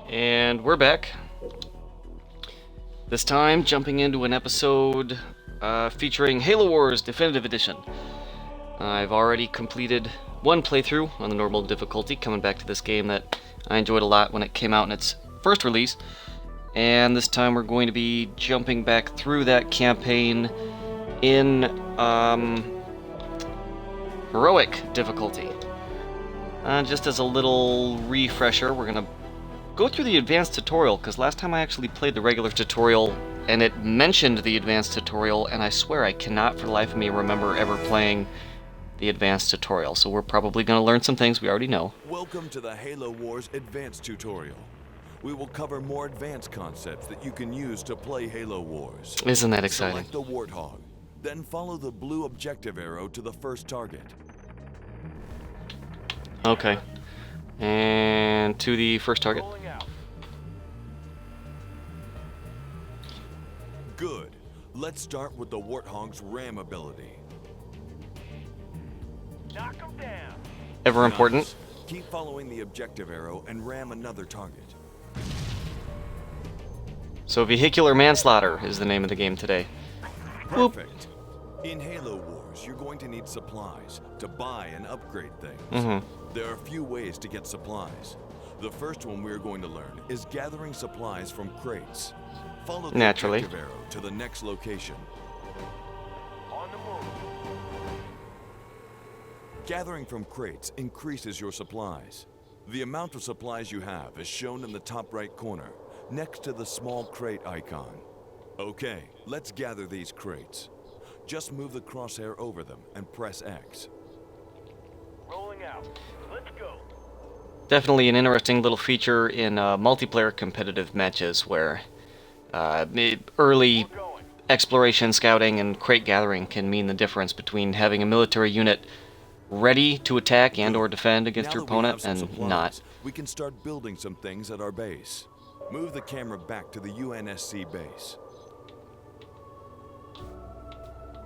And we're back. This time, jumping into an episode featuring Halo Wars Definitive Edition. I've already completed one playthrough on the normal difficulty, coming back to this game that I enjoyed a lot when it came out in its first release. And this time we're going to be jumping back through that campaign in heroic difficulty. Just as a little refresher, we're going to go through the advanced tutorial, because last time I actually played the regular tutorial and it mentioned the advanced tutorial, and I swear I cannot for the life of me remember ever playing the advanced tutorial, so we're probably going to learn some things we already know. Welcome to the Halo Wars advanced tutorial. We will cover more advanced concepts that you can use to play Halo Wars. Isn't that exciting? Select the Warthog, then follow the blue objective arrow to the first target. Okay. And to the first target. Good. Let's start with the Warthog's ram ability. Knock him down. Ever important. Nice. Keep following the objective arrow and ram another target. So vehicular manslaughter is the name of the game today. Perfect. In Halo Wars, you're going to need supplies to buy and upgrade things. There are a few ways to get supplies. The first one we're going to learn is gathering supplies from crates. Follow the objective arrow to the next location. On the move. Gathering from crates increases your supplies. The amount of supplies you have is shown in the top right corner, next to the small crate icon. Okay, let's gather these crates. Just move the crosshair over them and press X. Rolling out. Let's go. Definitely an interesting little feature in multiplayer competitive matches where early exploration, scouting, and crate gathering can mean the difference between having a military unit ready to attack and or defend against your opponent and not. We can start building some things at our base. Move the camera back to the UNSC base.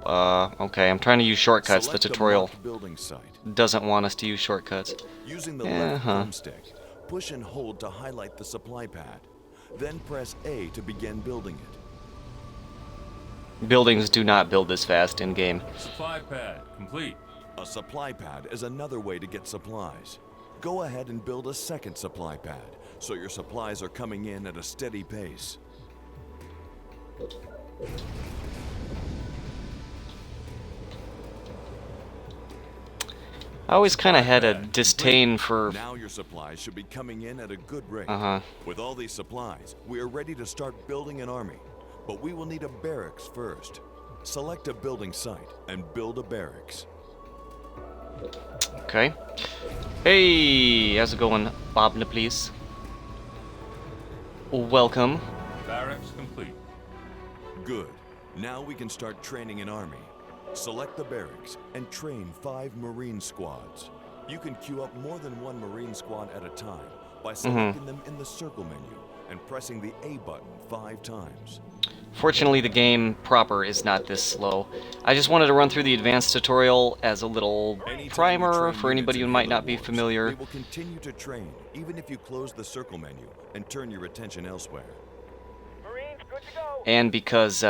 Okay, I'm trying to use shortcuts. Select The tutorial building site. doesn't want us to use shortcuts. Using the left thumbstick, push and hold to highlight the supply pad. Then press A to begin building it. Buildings do not build this fast in-game. Supply pad complete. A supply pad is another way to get supplies. Go ahead and build a second supply pad, so your supplies are coming in at a steady pace. I always kind of had a disdain for... Now your supplies should be coming in at a good rate. Uh-huh. With all these supplies, we are ready to start building an army. But we will need a barracks first. Select a building site and build a barracks. Okay. Hey, how's it going, Bob please? Welcome. Barracks complete. Good. Now we can start training an army. Select the barracks and train 5 Marine squads. You can queue up more than 1 Marine squad at a time by selecting them in the circle menu and pressing the A button 5 times. Fortunately, the game proper is not this slow. I just wanted to run through the advanced tutorial as a little primer for anybody who might not be familiar. We will continue to train even if you close the circle menu and turn your attention elsewhere. Marines, good to go. And because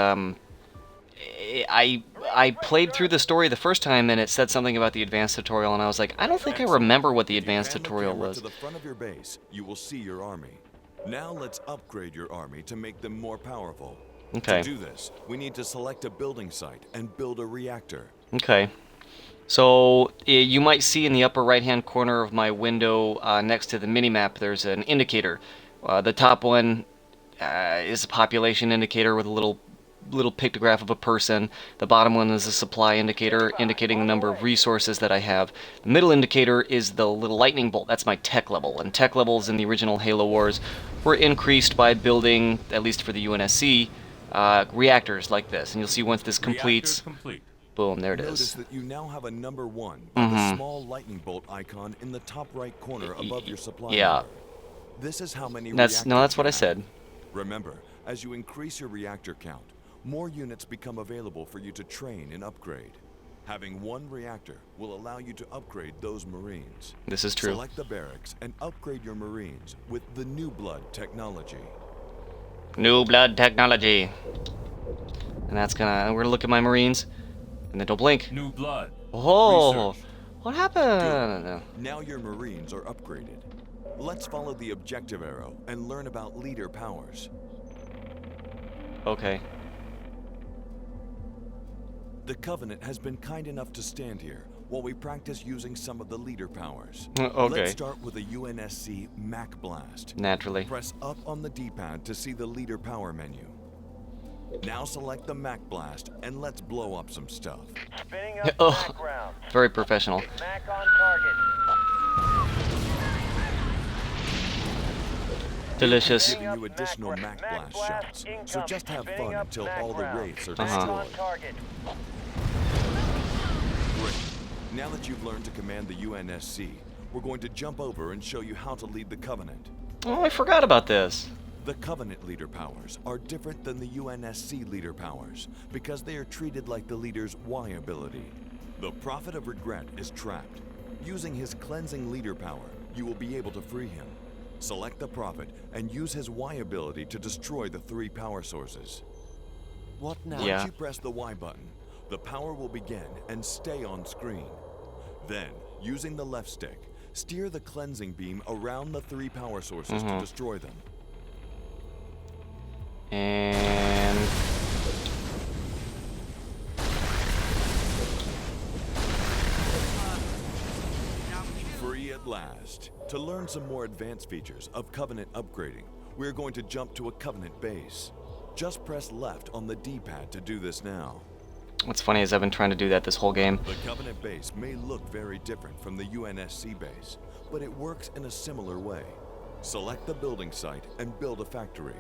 I played through the story the first time and it said something about the advanced tutorial, and I was like, I don't think I remember what the advanced tutorial was. To the front of your base, you will see your army. Now let's upgrade your army to make them more powerful. Okay. To do this, we need to select a building site and build a reactor. Okay. So you might see in the upper right-hand corner of my window next to the minimap, there's an indicator. The top one is a population indicator with a little pictograph of a person. The bottom one is a supply indicator indicating the number of resources that I have. The middle indicator is the little lightning bolt. That's my tech level. And tech levels in the original Halo Wars were increased by building, at least for the UNSC, reactors like this. And you'll see once this completes, boom, there it is. Notice that you now have a number 1 with a small lightning bolt icon in the top right corner above your supply. Yeah. This is how many That's what I said. Remember, As you increase your reactor count, more units become available for you to train and upgrade. Having one reactor will allow you to upgrade those Marines. This is true. Select the barracks and upgrade your Marines with the New Blood technology. New blood technology. And that's gonna. We're gonna look at my Marines, and then don't blink. New blood. Oh, Research. what happened? Now your Marines are upgraded. Let's follow the objective arrow and learn about leader powers. Okay. The Covenant has been kind enough to stand here while we practice using some of the leader powers. Okay. Let's start with a UNSC Mac Blast. Naturally. Press up on the D-pad to see the leader power menu. Now select the Mac Blast and let's blow up some stuff. Spinning up Oh. background. Very professional. Mac on target. Delicious. Giving you additional Mac Blast shots, so just have fun until all the wraiths are Mac Uh-huh. on destroyed. target. Great. Now that you've learned to command the UNSC, we're going to jump over and show you how to lead the Covenant. Oh, I forgot about this. The Covenant leader powers are different than the UNSC leader powers because they are treated like the leader's Y ability. The Prophet of Regret is trapped. Using his cleansing leader power, you will be able to free him. Select the Prophet and use his Y ability to destroy the 3 power sources. What now? Yeah. Once you press the Y button, the power will begin and stay on screen. Then, using the left stick, steer the cleansing beam around the 3 power sources to destroy them. And Free at last. To learn some more advanced features of Covenant upgrading, we're going to jump to a Covenant base. Just press left on the D-pad to do this now. what's funny is I've been trying to do that this whole game. The Covenant base may look very different from the UNSC base, but it works in a similar way. Select the building site and build a factory.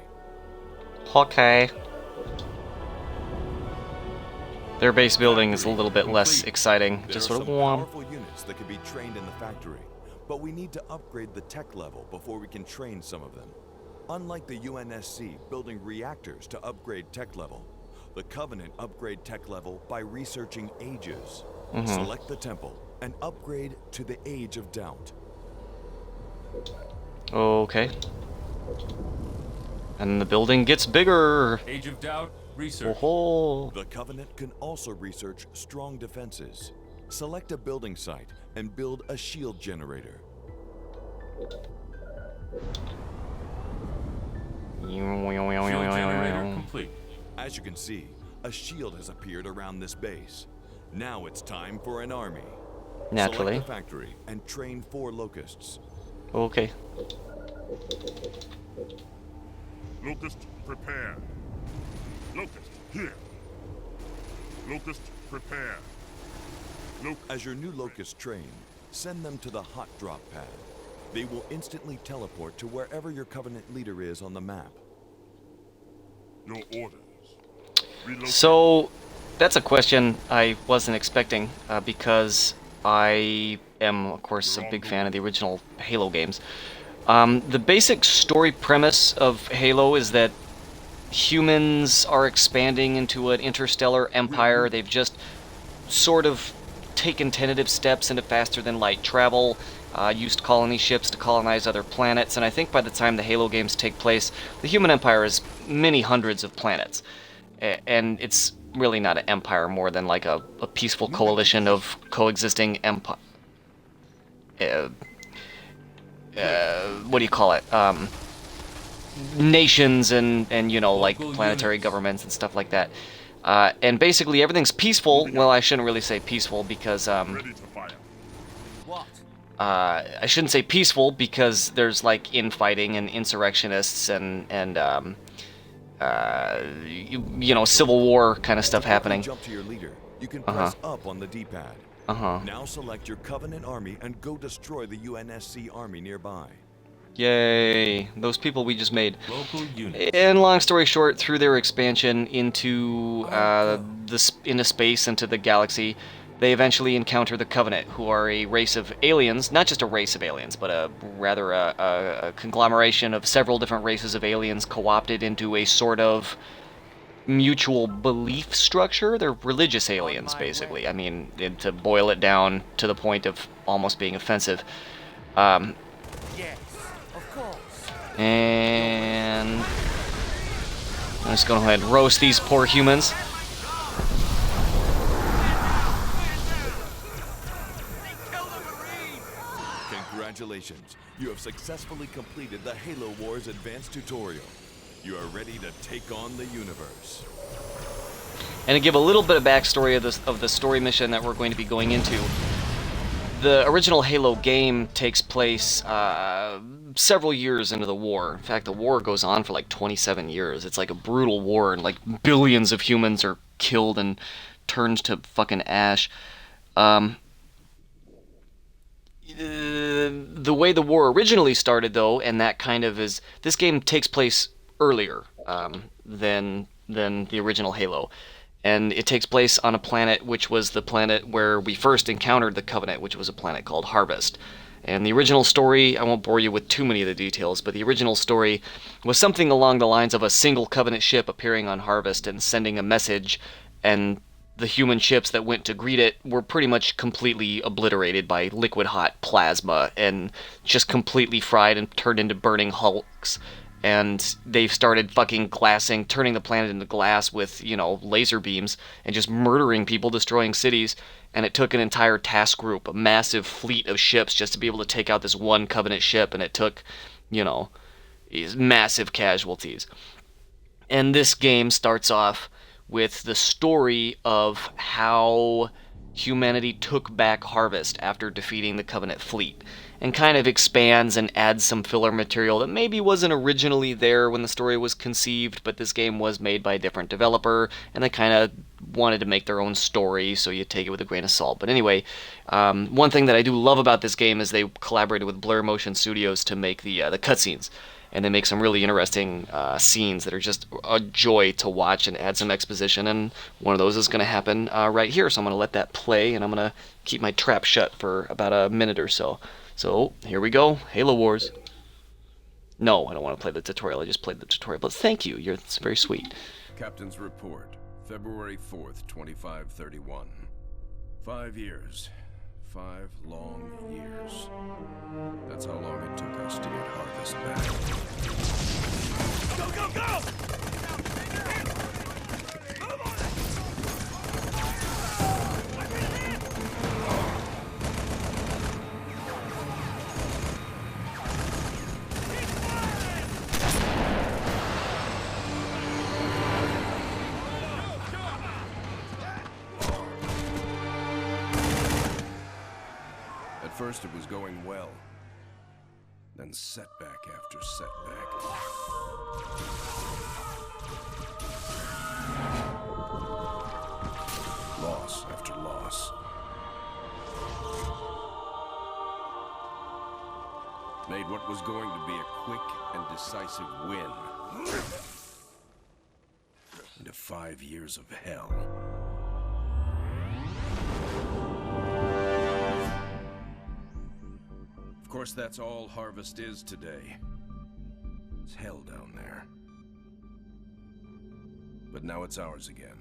Okay. Their base building is a little bit less exciting. There Just are sort of some warm. powerful units that can be trained in the factory, but we need to upgrade the tech level before we can train some of them. Unlike the UNSC building reactors to upgrade tech level, the Covenant upgrade tech level by researching ages. Select the temple and upgrade to the Age of Doubt. Okay. And the building gets bigger. Age of Doubt. Research. Oh. The Covenant can also research strong defenses. Select a building site and build a shield generator. Shield generator complete. As you can see, a shield has appeared around this base. Now it's time for an army. Naturally. Select the factory and train 4 locusts. Okay. Locust, prepare. Locust, here. Locust, prepare. As your new locusts train, send them to the hot drop pad. They will instantly teleport to wherever your Covenant leader is on the map. Your orders. Relocate. So, that's a question I wasn't expecting because I am, of course, a big fan of the original Halo games. The basic story premise of Halo is that humans are expanding into an interstellar empire. They've just sort of taken tentative steps into faster-than-light travel, used colony ships to colonize other planets, and I think by the time the Halo games take place, the human empire is many hundreds of planets. And it's really not an empire, more than like a peaceful coalition of coexisting empire. What do you call it? Nations and you know, like Local planetary units. governments and stuff like that. And basically everything's peaceful. Well, I shouldn't really say peaceful because Ready to fire. What? I shouldn't say peaceful because there's like infighting and insurrectionists and you know, civil war kind of stuff happening. Jump to your leader. You can press up on the D-pad. Now select your Covenant army and go destroy the UNSC army nearby. Yay! Those people we just made. Local unit. And long story short, through their expansion into into space, into the galaxy, they eventually encounter the Covenant, who are a race of aliens, not just a race of aliens, but a conglomeration of several different races of aliens co-opted into a sort of mutual belief structure. They're religious aliens, basically. I mean, to boil it down to the point of almost being offensive. Yes, of course. And I'm just going to go ahead and roast these poor humans. Congratulations, you have successfully completed the Halo Wars Advanced Tutorial. You are ready to take on the universe. And to give a little bit of backstory of the story mission that we're going to be going into, the original Halo game takes place several years into the war. In fact, the war goes on for like 27 years. It's like a brutal war, and like billions of humans are killed and turned to fucking ash. The way the war originally started, though, and that kind of is, this game takes place earlier than the original Halo, and it takes place on a planet which was the planet where we first encountered the Covenant, which was a planet called Harvest. And the original story, I won't bore you with too many of the details, but the original story was something along the lines of a single Covenant ship appearing on Harvest and sending a message, and the human ships that went to greet it were pretty much completely obliterated by liquid hot plasma and just completely fried and turned into burning hulks. And they've started fucking turning the planet into glass with, laser beams and just murdering people, destroying cities. And it took an entire task group, a massive fleet of ships, just to be able to take out this one Covenant ship. And it took, these massive casualties. And this game starts off with the story of how humanity took back Harvest after defeating the Covenant fleet, and kind of expands and adds some filler material that maybe wasn't originally there when the story was conceived, but this game was made by a different developer, and they kind of wanted to make their own story, so you take it with a grain of salt. But anyway, one thing that I do love about this game is they collaborated with Blur Motion Studios to make the cutscenes. And they make some really interesting scenes that are just a joy to watch and add some exposition. And one of those is going to happen right here. So I'm going to let that play, and I'm going to keep my trap shut for about a minute or so. So here we go. Halo Wars. No, I don't want to play the tutorial. I just played the tutorial. But thank you. It's very sweet. Captain's report, February 4th, 2531. 5 years. 5 long years. That's how long it took us to get Harvest back. Go, go, go! At first it was going well. Then setback after setback. Loss after loss. Made what was going to be a quick and decisive win into 5 years of hell. Of course, that's all Harvest is today. It's hell down there. But now it's ours again.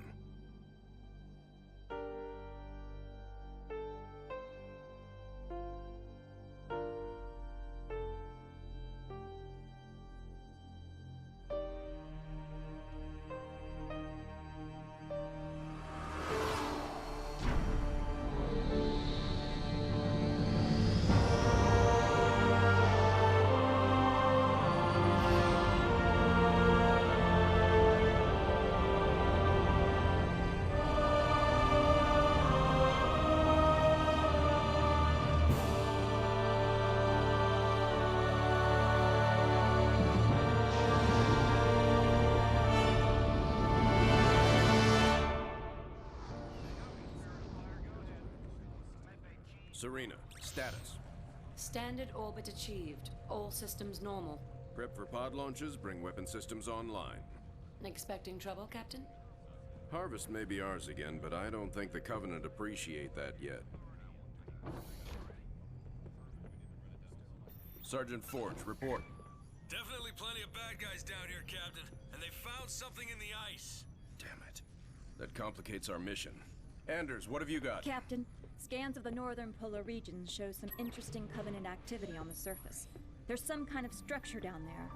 Serena, status. Standard orbit achieved. All systems normal. Prep for pod launches, bring weapon systems online. Expecting trouble, Captain? Harvest may be ours again, but I don't think the Covenant appreciate that yet. Sergeant Forge, report. Definitely plenty of bad guys down here, Captain. And they found something in the ice. Damn it. That complicates our mission. Anders, what have you got? Captain, scans of the northern polar regions show some interesting Covenant activity on the surface. There's some kind of structure down there.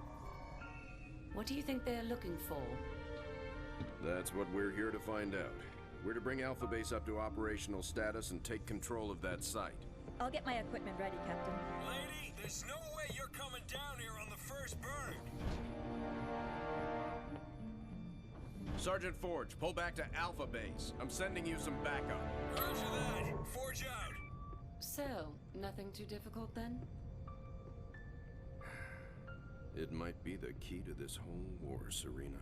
What do you think they're looking for? That's what we're here to find out. We're to bring Alpha Base up to operational status and take control of that site. I'll get my equipment ready, Captain. Lady, there's no way you're coming down here on the first burn. Sergeant Forge, pull back to Alpha Base. I'm sending you some backup. Roger that. Forge out. So, nothing too difficult then? It might be the key to this whole war, Serena.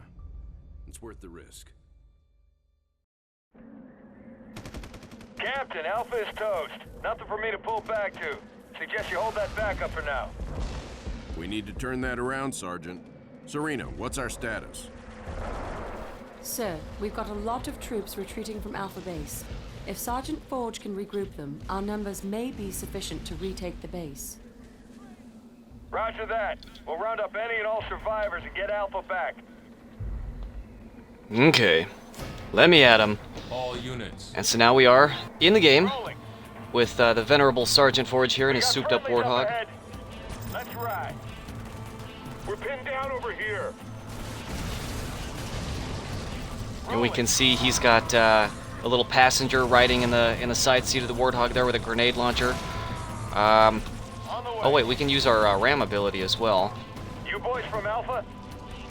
It's worth the risk. Captain, Alpha is toast. Nothing for me to pull back to. Suggest you hold that back up for now. We need to turn that around, Sergeant. Serena, what's our status? Sir, we've got a lot of troops retreating from Alpha Base. If Sergeant Forge can regroup them, our numbers may be sufficient to retake the base. Roger that. We'll round up any and all survivors and get Alpha back. Okay. Let me at him. All units. And so now we are in the game Rolling. with the venerable Sergeant Forge here and We his got souped-up friendlies up warthog. ahead. Let's ride. We're pinned down over here. And we can see he's got a little passenger riding in the side seat of the warthog there with a grenade launcher. On the way. Oh wait, we can use our ram ability as well. You boys from Alpha?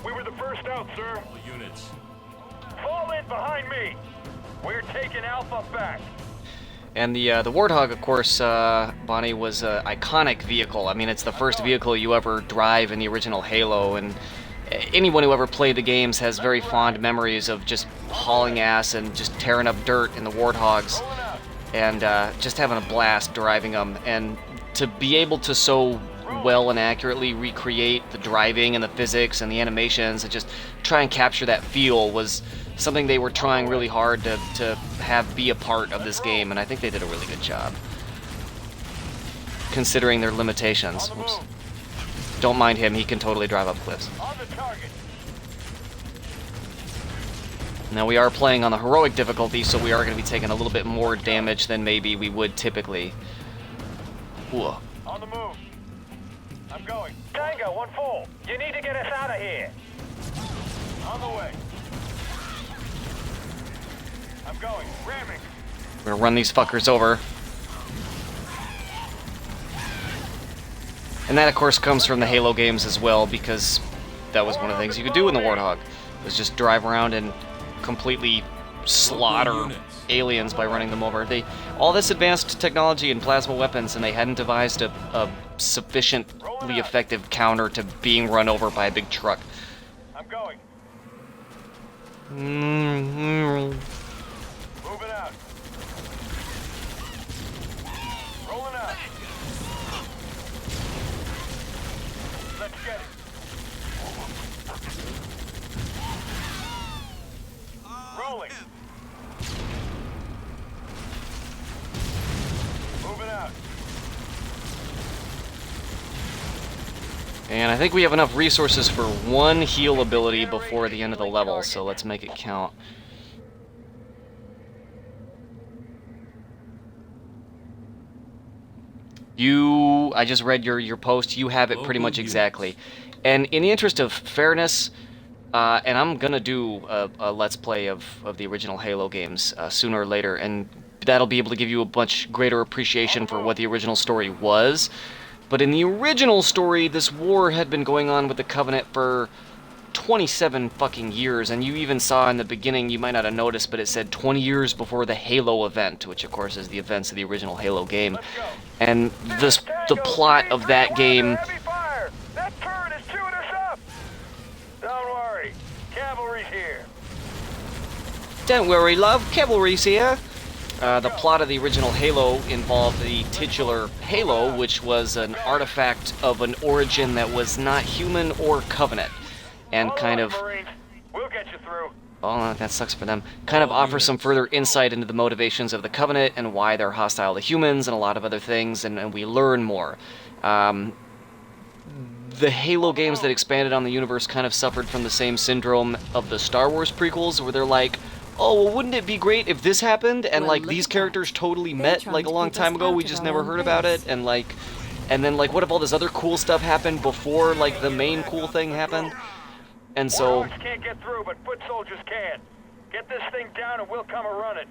We were the first out, sir. All units. Fall in behind me. We're taking Alpha back. And the Warthog, of course, Bonnie, was an iconic vehicle. I mean, it's the first vehicle you ever drive in the original Halo, and anyone who ever played the games has very fond memories of just hauling ass and just tearing up dirt in the Warthogs, and just having a blast driving them. And to be able to so well and accurately recreate the driving and the physics and the animations and just try and capture that feel was something they were trying really hard to have be a part of this game, and I think they did a really good job, considering their limitations. Oops. Don't mind him, he can totally drive up cliffs. On the target. Now we are playing on the heroic difficulty, so we are going to be taking a little bit more damage than maybe we would typically. Ooh. On the move. I'm going. Tango, one full. You need to get us out of here. On the way. I'm going. Ramming. We're going to run these fuckers over. And that, of course, comes from the Halo games as well, because that was one of the things you could do in the Warthog, was just drive around and completely slaughter aliens by running them over. All this advanced technology and plasma weapons, and they hadn't devised a sufficiently effective counter to being run over by a big truck. I'm going. Mm-hmm. Moving out. Rolling out. Let's get it. Rolling. Moving out. And I think we have enough resources for one heal ability before the end of the level, so let's make it count. I just read your post, you have it pretty much exactly. And in the interest of fairness, and I'm gonna do a Let's Play of the original Halo games sooner or later, and that'll be able to give you a much greater appreciation for what the original story was. But in the original story, this war had been going on with the Covenant for 27 fucking years, and you even saw in the beginning, you might not have noticed, but it said 20 years before the Halo event, which of course is the events of the original Halo game. And the plot of that game... Heavy fire! That turret is chewing us up! Don't worry. Cavalry's here. Don't worry, love, cavalry's here. The plot of the original Halo involved the titular Halo, which was an artifact of an origin that was not human or Covenant. And kind of... Marines. We'll get you through. oh, that sucks for them, kind of offers some further insight into the motivations of the Covenant and why they're hostile to humans and a lot of other things, and we learn more. The Halo games that expanded on the universe kind of suffered from the same syndrome of the Star Wars prequels, where they're like, oh, well, wouldn't it be great if this happened? And, like, these characters totally met, like, a long time ago, we just never heard about it, and, like, and then, like, what if all this other cool stuff happened before, like, the main cool thing happened? And so... Warlocks can't get through, but foot soldiers can. Get this thing down and we'll come a-running.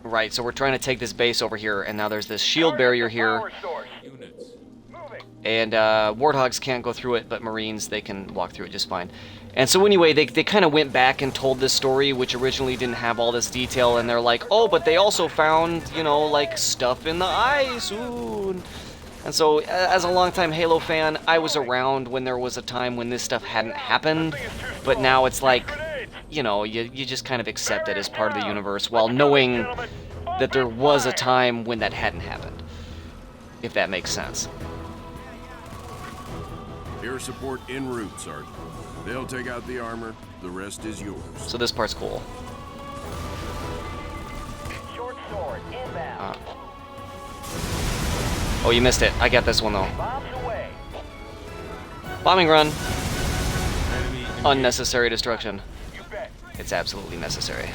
Right, so we're trying to take this base over here, and now there's this shield barrier here. Units. And Warthogs can't go through it, but Marines, they can walk through it just fine. And so anyway, they kind of went back and told this story, which originally didn't have all this detail, and they're like, oh, but they also found, you know, like, stuff in the ice, ooh. And so, as a longtime Halo fan, I was around when there was a time when this stuff hadn't happened, but now it's like, you know, you just kind of accept it as part of the universe, while knowing that there was a time when that hadn't happened, if that makes sense. Air support en route, Sergeant. They'll take out the armor. The rest is yours. So this part's cool. Short sword, inbound. Oh, you missed it. I got this one, though. Bombs away. Bombing run. Enemy Unnecessary destruction. You bet. It's absolutely necessary.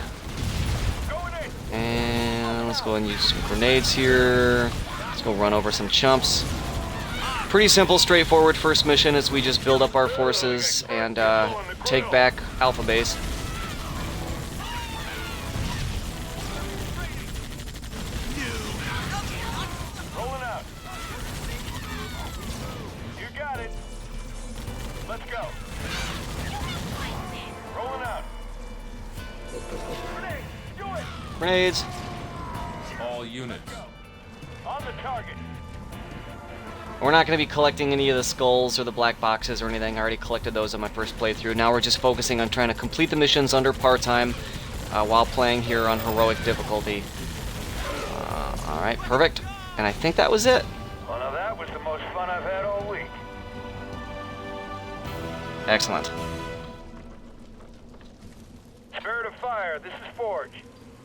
Going in. And let's go and use some grenades here. Let's go run over some chumps. Pretty simple, straightforward first mission as we just build up our forces and take back Alpha Base. Rolling out. You got it. Let's go. Rolling out. Grenade. Do it. Grenades. all units. On the target. We're not going to be collecting any of the skulls or the black boxes or anything. I already collected those on my first playthrough. Now we're just focusing on trying to complete the missions under par time while playing here on heroic difficulty. Alright, perfect. And I think that was it. Well, now that was the most fun I've had all week. Excellent. Spirit of Fire, this is Forge.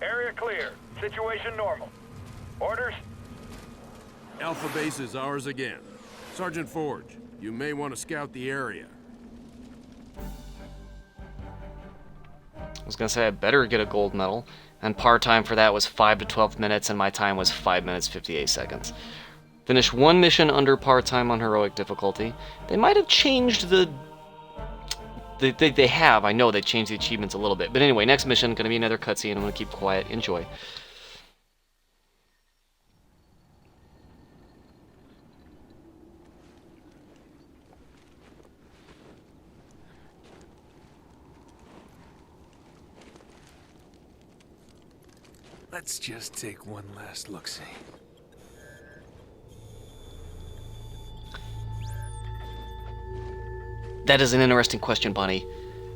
Area clear. Situation normal. Orders? Alpha Base is ours again. Sergeant Forge, you may want to scout the area. I was going to say I better get a gold medal. And par time for that was 5 to 12 minutes, and my time was 5 minutes 58 seconds. Finished one mission under par time on heroic difficulty. They might have changed the... They have. I know they changed the achievements a little bit. But anyway, next mission, going to be another cutscene. I'm going to keep quiet. Enjoy. Let's just take one last look-see. That is an interesting question, Bonnie.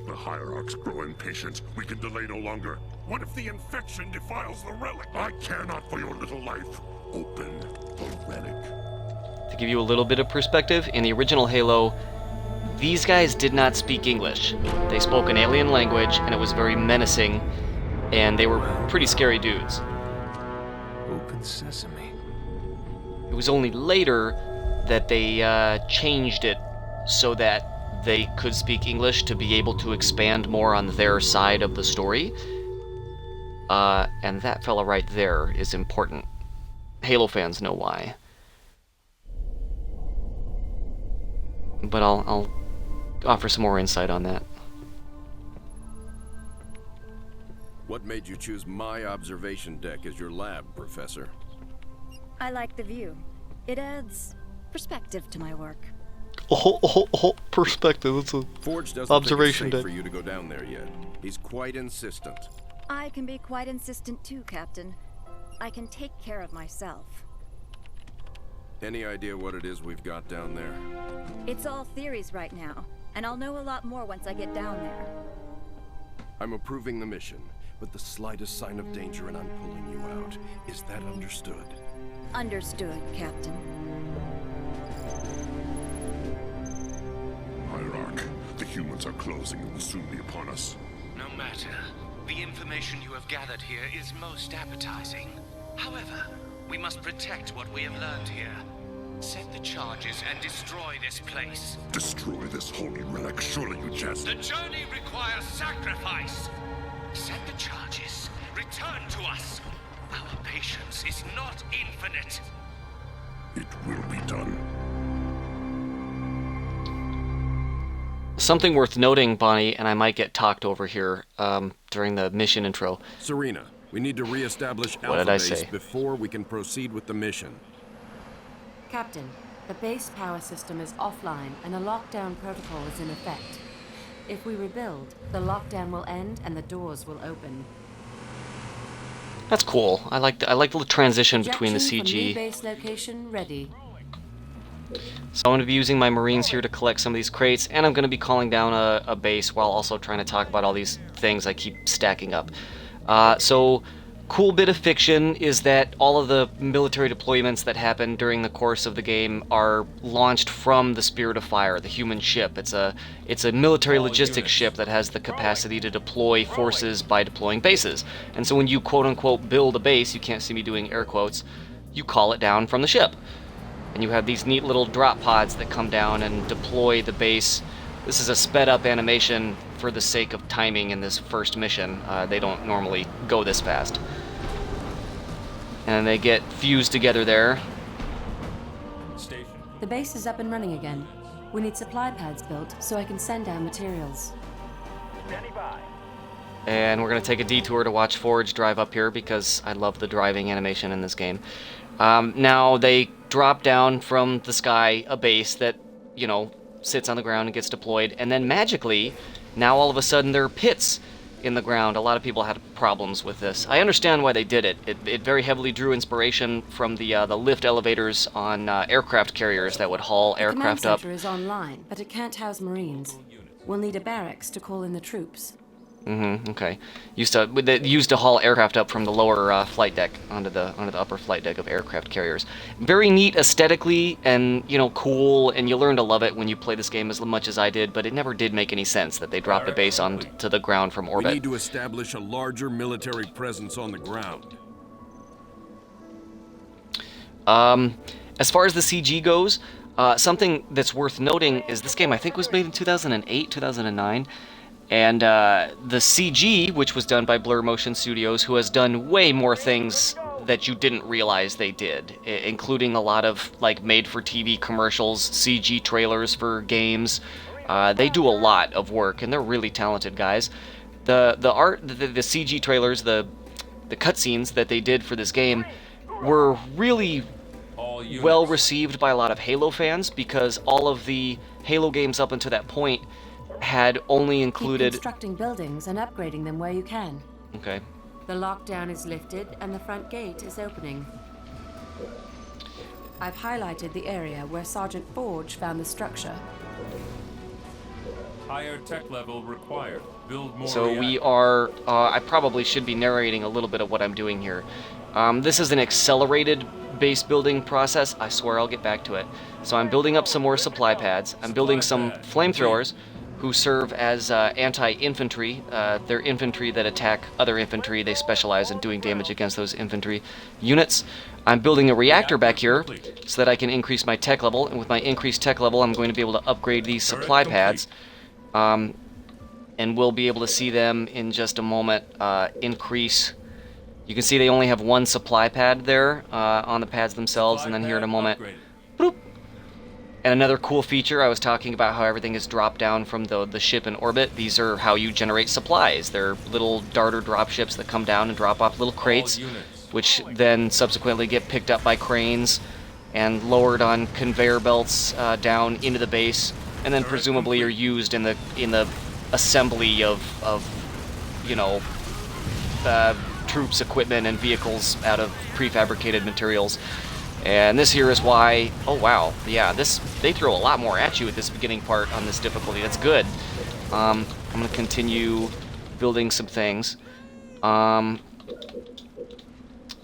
The Hierarchs grow impatient. We can delay no longer. What if the infection defiles the relic? I care not for your little life. Open the relic. To give you a little bit of perspective, in the original Halo, these guys did not speak English. They spoke an alien language, and it was very menacing, and they were pretty scary dudes. Open sesame. It was only later that they changed it so that they could speak English to be able to expand more on their side of the story. And that fella right there is important. Halo fans know why. But I'll offer some more insight on that. What made you choose my observation deck as your lab, Professor? I like the view. It adds perspective to my work. Perspective. It's a Forge doesn't observation think it's safe deck. for you to go down there yet. He's quite insistent. I can be quite insistent too, Captain. I can take care of myself. Any idea what it is we've got down there? It's all theories right now, and I'll know a lot more once I get down there. I'm approving the mission, but the slightest sign of danger and I'm pulling you out. Is that understood? Understood, Captain. Hierarch, the humans are closing and will soon be upon us. No matter. The information you have gathered here is most appetizing. However, we must protect what we have learned here. Set the charges and destroy this place. Destroy this holy relic, surely you jest. The journey requires sacrifice. Set the charges. Return to us. Our patience is not infinite. It will be done. Something worth noting, Bonnie, and I might get talked over here during the mission intro. Serena, we need to re-establish What did I Alpha Base say? before we can proceed with the mission. Captain, the base power system is offline and a lockdown protocol is in effect. If we rebuild, the lockdown will end and the doors will open. That's cool. I like the transition between the Ejection from new CG. base location ready. So I'm going to be using my Marines here to collect some of these crates, and I'm going to be calling down a base while also trying to talk about all these things I keep stacking up. So, cool bit of fiction is that all of the military deployments that happen during the course of the game are launched from the Spirit of Fire, the human ship. It's a military logistics ship that has the capacity to deploy forces by deploying bases. And so when you quote-unquote build a base, you can't see me doing air quotes, you call it down from the ship. And you have these neat little drop pods that come down and deploy the base. This is a sped up animation for the sake of timing in this first mission. They don't normally go this fast. And they get fused together there. Station. The base is up and running again. We need supply pads built so I can send down materials. Standing by. And we're going to take a detour to watch Forge drive up here because I love the driving animation in this game. Now they drop down from the sky a base that, you know, sits on the ground and gets deployed, and then magically, now all of a sudden there are pits in the ground. A lot of people had problems with this. I understand why they did it. It very heavily drew inspiration from the lift elevators on aircraft carriers that would haul aircraft The up. command center is online, but it can't house Marines. We'll need a barracks to call in the troops. Okay. Used to haul aircraft up from the lower flight deck onto the upper flight deck of aircraft carriers. Very neat aesthetically, and cool, and you learn to love it when you play this game as much as I did. But it never did make any sense that they dropped a base onto the ground from We orbit. need to establish a larger military presence on the ground. As far as the CG goes, something that's worth noting is this game I think was made in 2008, 2009. And the CG, which was done by Blur Motion Studios, who has done way more things that you didn't realize they did, including a lot of made-for-TV commercials, CG trailers for games. They do a lot of work, and they're really talented guys. The art, the CG trailers, the cutscenes that they did for this game were really well received by a lot of Halo fans because all of the Halo games up until that point had only Keep included... constructing buildings and upgrading them where you can. Okay. The lockdown is lifted and the front gate is opening. I've highlighted the area where Sergeant Forge found the structure. Higher tech level required. Build more. So we are... I probably should be narrating a little bit of what I'm doing here. This is an accelerated base building process. I swear I'll get back to it. So I'm building up some more supply pads. I'm building some flamethrowers who serve as anti-infantry. They're infantry that attack other infantry. They specialize in doing damage against those infantry units. I'm building a reactor back here so that I can increase my tech level, and with my increased tech level I'm going to be able to upgrade these supply pads. And we'll be able to see them in just a moment increase. You can see they only have one supply pad there on the pads themselves, and then here in a moment, boop. And another cool feature, I was talking about how everything is dropped down from the ship in orbit. These are how you generate supplies. They're little darter dropships that come down and drop off little crates, which then subsequently get picked up by cranes and lowered on conveyor belts down into the base, and then presumably are used in the assembly of troops, equipment, and vehicles out of prefabricated materials. And this here is why, oh wow, yeah, they throw a lot more at you at this beginning part on this difficulty. That's good. I'm going to continue building some things. I'm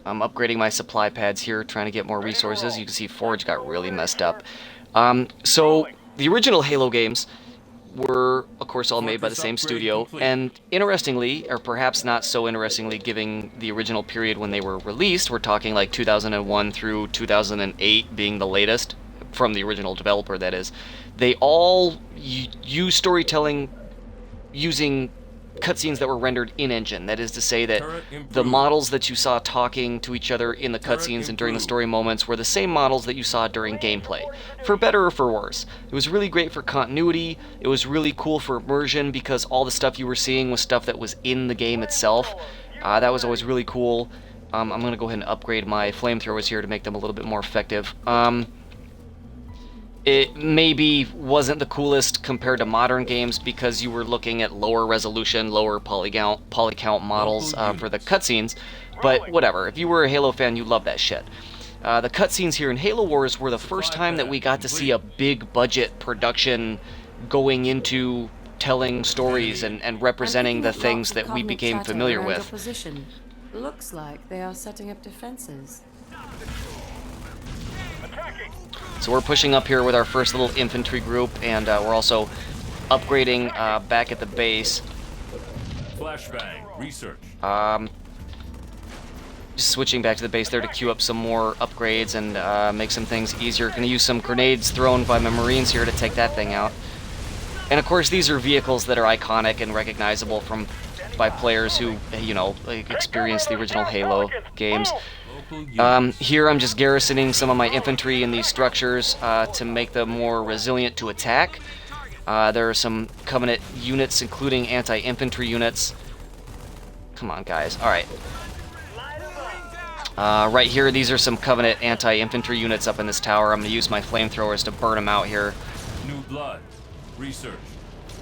upgrading my supply pads here, trying to get more resources. You can see Forge got really messed up. So the original Halo games, were, of course, all made by the Fortress same upgrade studio. complete. And interestingly, or perhaps not so interestingly, given the original period when they were released, we're talking like 2001 through 2008 being the latest, from the original developer, that is, they all use storytelling using cutscenes that were rendered in-engine. That is to say that the models that you saw talking to each other in the cutscenes and during the story moments were the same models that you saw during gameplay, for better or for worse. It was really great for continuity. It was really cool for immersion because all the stuff you were seeing was stuff that was in the game itself. That was always really cool. I'm going to go ahead and upgrade my flamethrowers here to make them a little bit more effective. It maybe wasn't the coolest compared to modern games because you were looking at lower resolution, lower poly count models for the cutscenes, but whatever. If you were a Halo fan, you love that shit. The cutscenes here in Halo Wars were the first time that we got to see a big budget production going into telling stories and representing the things that we became familiar with. Position. Looks like they are setting up defenses. So we're pushing up here with our first little infantry group, and we're also upgrading back at the base. Flashbang. Research. Just switching back to the base there to queue up some more upgrades and make some things easier. Gonna use some grenades thrown by my Marines here to take that thing out. And of course, these are vehicles that are iconic and recognizable by players who, you know, experienced the original Halo games. Here I'm just garrisoning some of my infantry in these structures to make them more resilient to attack. There are some Covenant units, including anti-infantry units. Come on, guys. Alright. Right here, these are some Covenant anti-infantry units up in this tower. I'm going to use my flamethrowers to burn them out here. New blood. Research.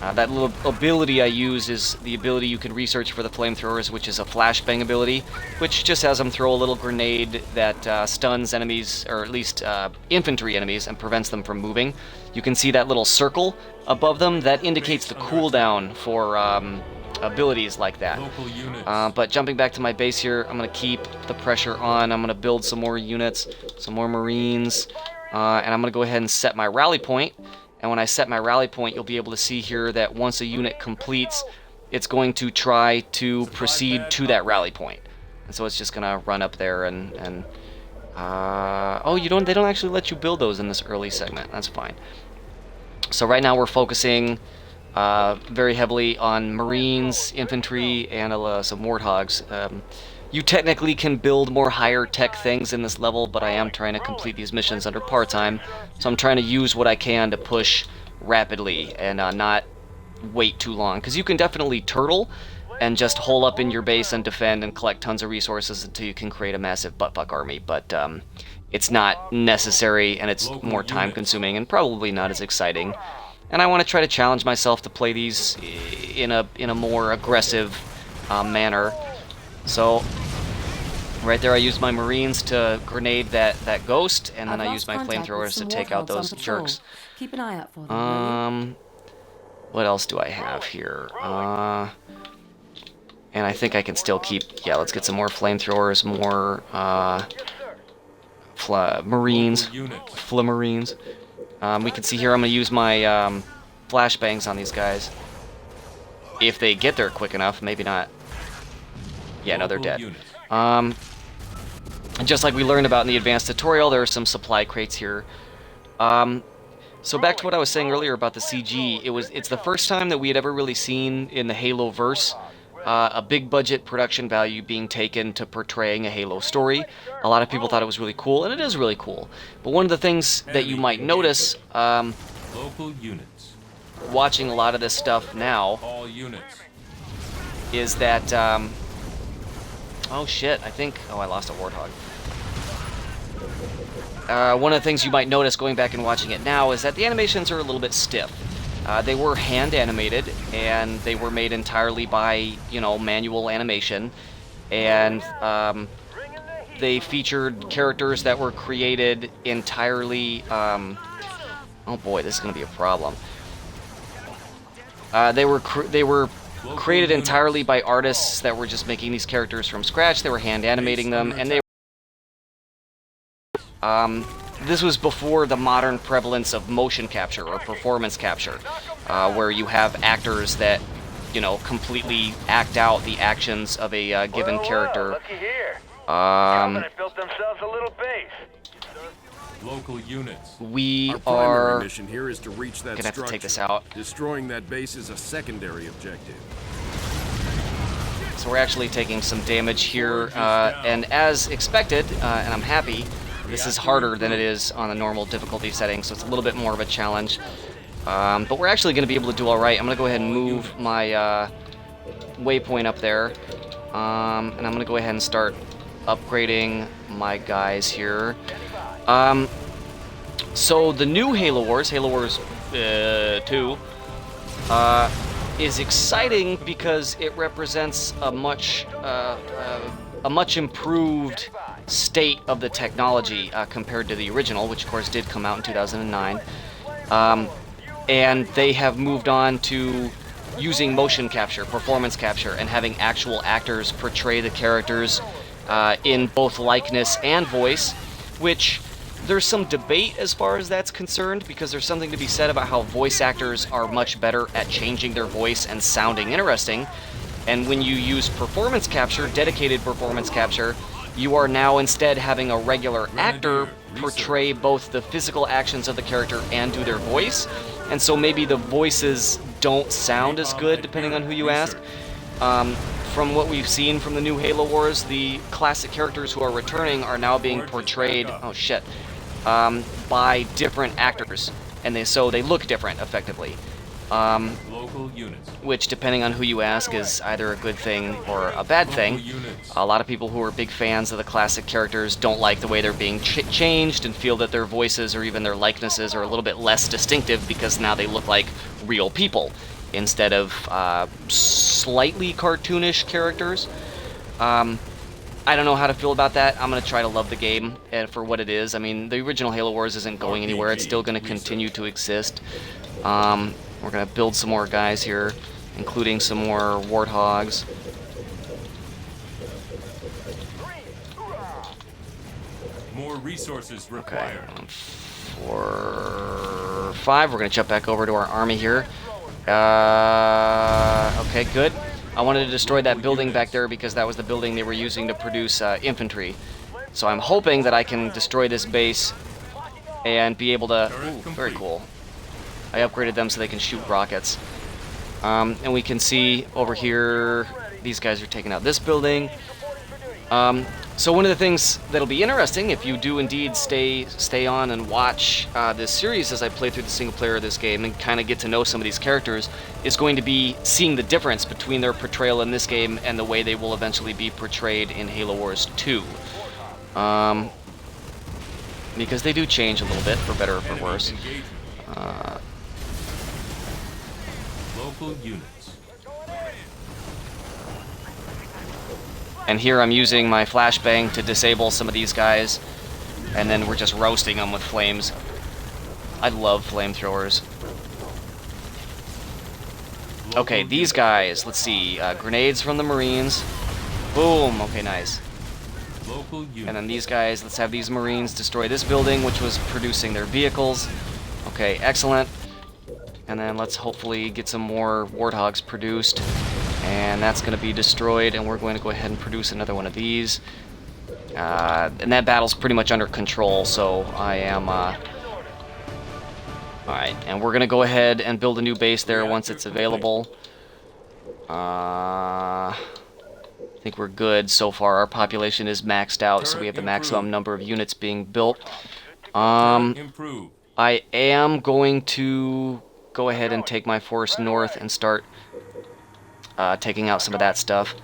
That little ability I use is the ability you can research for the flamethrowers, which is a flashbang ability, which just has them throw a little grenade that stuns enemies, or at least infantry enemies, and prevents them from moving. You can see that little circle above them. That indicates the cooldown for abilities like that. But jumping back to my base here, I'm going to keep the pressure on. I'm going to build some more units, some more Marines, and I'm going to go ahead and set my rally point. And when I set my rally point, you'll be able to see here that once a unit completes, it's going to try to proceed to that rally point. And so it's just going to run up there and oh, they don't actually let you build those in this early segment. That's fine. So right now we're focusing very heavily on Marines, infantry, and some Warthogs. You technically can build more higher tech things in this level, but I am trying to complete these missions under part time, so I'm trying to use what I can to push rapidly and not wait too long. Because you can definitely turtle and just hole up in your base and defend and collect tons of resources until you can create a massive buttfuck army, but it's not necessary, and it's more time consuming and probably not as exciting. And I want to try to challenge myself to play these in a more aggressive manner. So, right there I used my Marines to grenade that ghost, and then I used my flamethrowers to take out those jerks. Keep an eye out for them. What else do I have here? And I think I can still keep... Yeah, let's get some more flamethrowers, more Marines, Flamarines. We can see here I'm going to use my flashbangs on these guys. If they get there quick enough, maybe not. Yeah, no, they're dead. Just like we learned about in the advanced tutorial, there are some supply crates here. So back to what I was saying earlier about the CG, it's the first time that we had ever really seen in the Halo verse a big budget production value being taken to portraying a Halo story. A lot of people thought it was really cool, and it is really cool. But one of the things that you might notice local units. Watching a lot of this stuff now All units. Is that oh shit, I lost a Warthog. One of the things you might notice going back and watching it now is that the animations are a little bit stiff. They were hand animated, and they were made entirely by, manual animation. And they featured characters that were created entirely... oh boy, this is going to be a problem. They were created entirely by artists that were just making these characters from scratch. They were hand animating them, and they this was before the modern prevalence of motion capture or performance capture, where you have actors that, you know, completely act out the actions of a given character. Looky here. Covenant built themselves a little base. Local units. We Our primary are mission here is to reach that gonna have to structure. take this out. Destroying that base is a secondary objective. So we're actually taking some damage here, and as expected, and I'm happy, this is harder than it is on a normal difficulty setting, so it's a little bit more of a challenge. But we're actually going to be able to do all right. I'm going to go ahead and move my waypoint up there, and I'm going to go ahead and start upgrading my guys here. So the new Halo Wars 2, is exciting because it represents a much improved state of the technology compared to the original, which of course did come out in 2009. And they have moved on to using motion capture, performance capture, and having actual actors portray the characters in both likeness and voice, which there's some debate as far as that's concerned, because there's something to be said about how voice actors are much better at changing their voice and sounding interesting. And when you use performance capture, dedicated performance capture, you are now instead having a regular actor portray both the physical actions of the character and do their voice. And so maybe the voices don't sound as good depending on who you ask. From what we've seen from the new Halo Wars, the classic characters who are returning are now being portrayed, by different actors, and so they look different effectively. Local units. Which, depending on who you ask, is either a good thing or a bad thing. A lot of people who are big fans of the classic characters don't like the way they're being changed and feel that their voices or even their likenesses are a little bit less distinctive because now they look like real people instead of slightly cartoonish characters. I don't know how to feel about that. I'm going to try to love the game for what it is. I mean, the original Halo Wars isn't going anywhere. It's still going to continue to exist. We're going to build some more guys here, including some more Warthogs. More resources required. Okay, 4, 5. We're going to jump back over to our army here. Okay, good. I wanted to destroy that building back there because that was the building they were using to produce infantry. So I'm hoping that I can destroy this base and be able to... Ooh, very cool. I upgraded them so they can shoot rockets. And we can see over here, these guys are taking out this building. So one of the things that'll be interesting, if you do indeed stay on and watch this series as I play through the single player of this game and kind of get to know some of these characters, is going to be seeing the difference between their portrayal in this game and the way they will eventually be portrayed in Halo Wars 2. Because they do change a little bit, for better or for worse. Local units. And here I'm using my flashbang to disable some of these guys, and then we're just roasting them with flames. I love flamethrowers. Okay, these guys, let's see, grenades from the Marines. Boom, okay, nice. Local units. And then these guys, let's have these Marines destroy this building, which was producing their vehicles. Okay, excellent. And then let's hopefully get some more Warthogs produced. And that's going to be destroyed, and we're going to go ahead and produce another one of these. And that battle's pretty much under control, so I am... Alright, and we're going to go ahead and build a new base there once it's available. I think we're good so far. Our population is maxed out, so we have the maximum number of units being built. I am going to go ahead and take my force north and start taking out some of that stuff.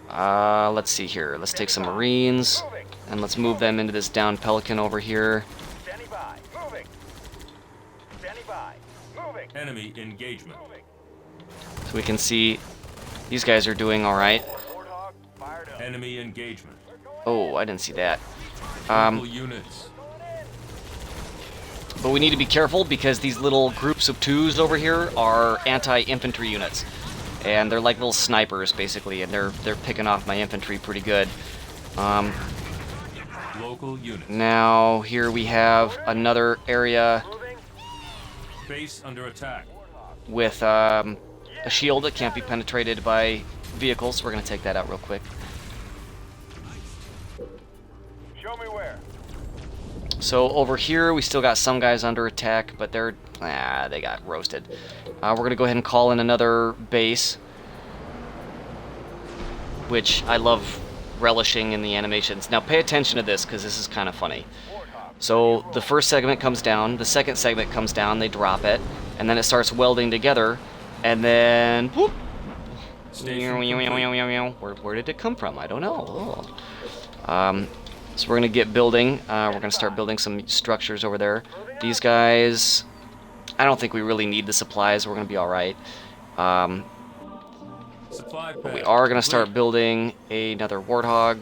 Let's see here. Let's take some Marines, and let's move them into this down Pelican over here. Enemy engagement. So we can see these guys are doing alright. Enemy engagement. Oh, I didn't see that. Local units. But we need to be careful because these little groups of twos over here are anti-infantry units. And they're like little snipers, basically, and they're picking off my infantry pretty good. Local units. Now here we have another area Base under attack. with a shield that can't be penetrated by vehicles. We're going to take that out real quick. Show me where. So over here, we still got some guys under attack, but they got roasted. We're going to go ahead and call in another base, which I love relishing in the animations. Now pay attention to this, because this is kind of funny. So the first segment comes down, the second segment comes down, they drop it, and then it starts welding together, and then whoop! Where did it come from? I don't know. So we're going to get building. We're going to start building some structures over there. These guys, I don't think we really need the supplies. We're going to be all right. But we are going to start building another Warthog.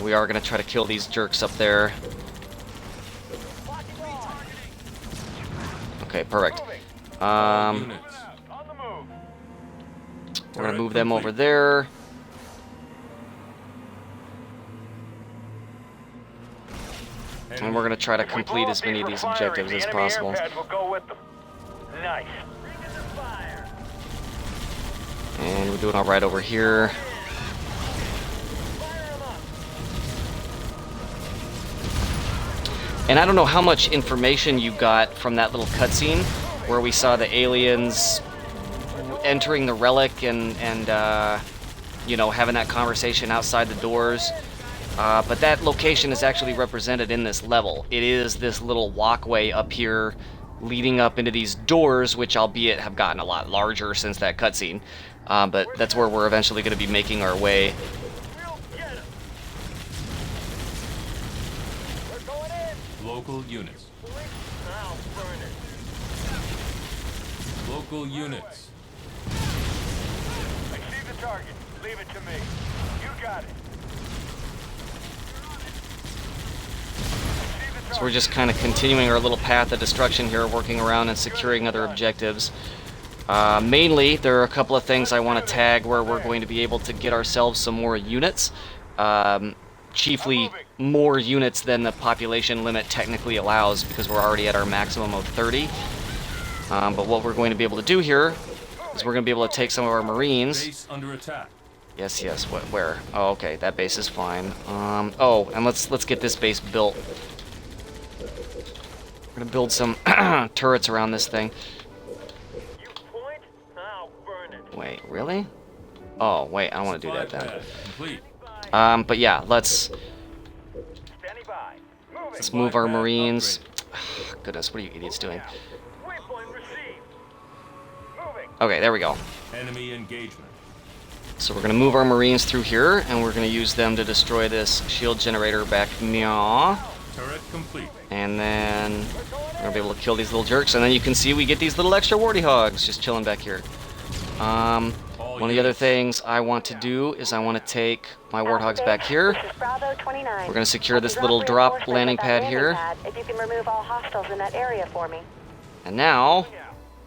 We are going to try to kill these jerks up there. Okay, perfect. We're going to move them over there. And we're going to try to complete as many of these objectives as possible. Nice. And we're doing all right over here. And I don't know how much information you got from that little cutscene where we saw the aliens entering the relic and you know, having that conversation outside the doors. But that location is actually represented in this level. It is this little walkway up here leading up into these doors, which albeit have gotten a lot larger since that cutscene. But that's where we're eventually going to be making our way. Local units. Local units. I see the target. Leave it to me. You got it. So we're just kind of continuing our little path of destruction here, working around and securing other objectives. Mainly, there are a couple of things I want to tag where we're going to be able to get ourselves some more units. Chiefly more units than the population limit technically allows, because we're already at our maximum of 30. But what we're going to be able to do here is we're going to be able to take some of our Marines. Base under attack. Yes, where? Oh, okay, that base is fine. Oh, and let's get this base built. We're gonna build some turrets around this thing. Wait, really? Oh, wait, I don't want to do that then. But yeah, let's move our Marines. Goodness, what are you idiots doing? Okay, there we go. Enemy engagement. So we're gonna move our Marines through here, and we're gonna use them to destroy this shield generator back here. Turret complete. And then we're gonna be able to kill these little jerks, and then you can see we get these little extra warthogs just chilling back here. One of the other things I want to do is I want to take my warthogs back here. We're gonna secure this little drop landing pad here. If you can remove all hostiles in that area for me. And now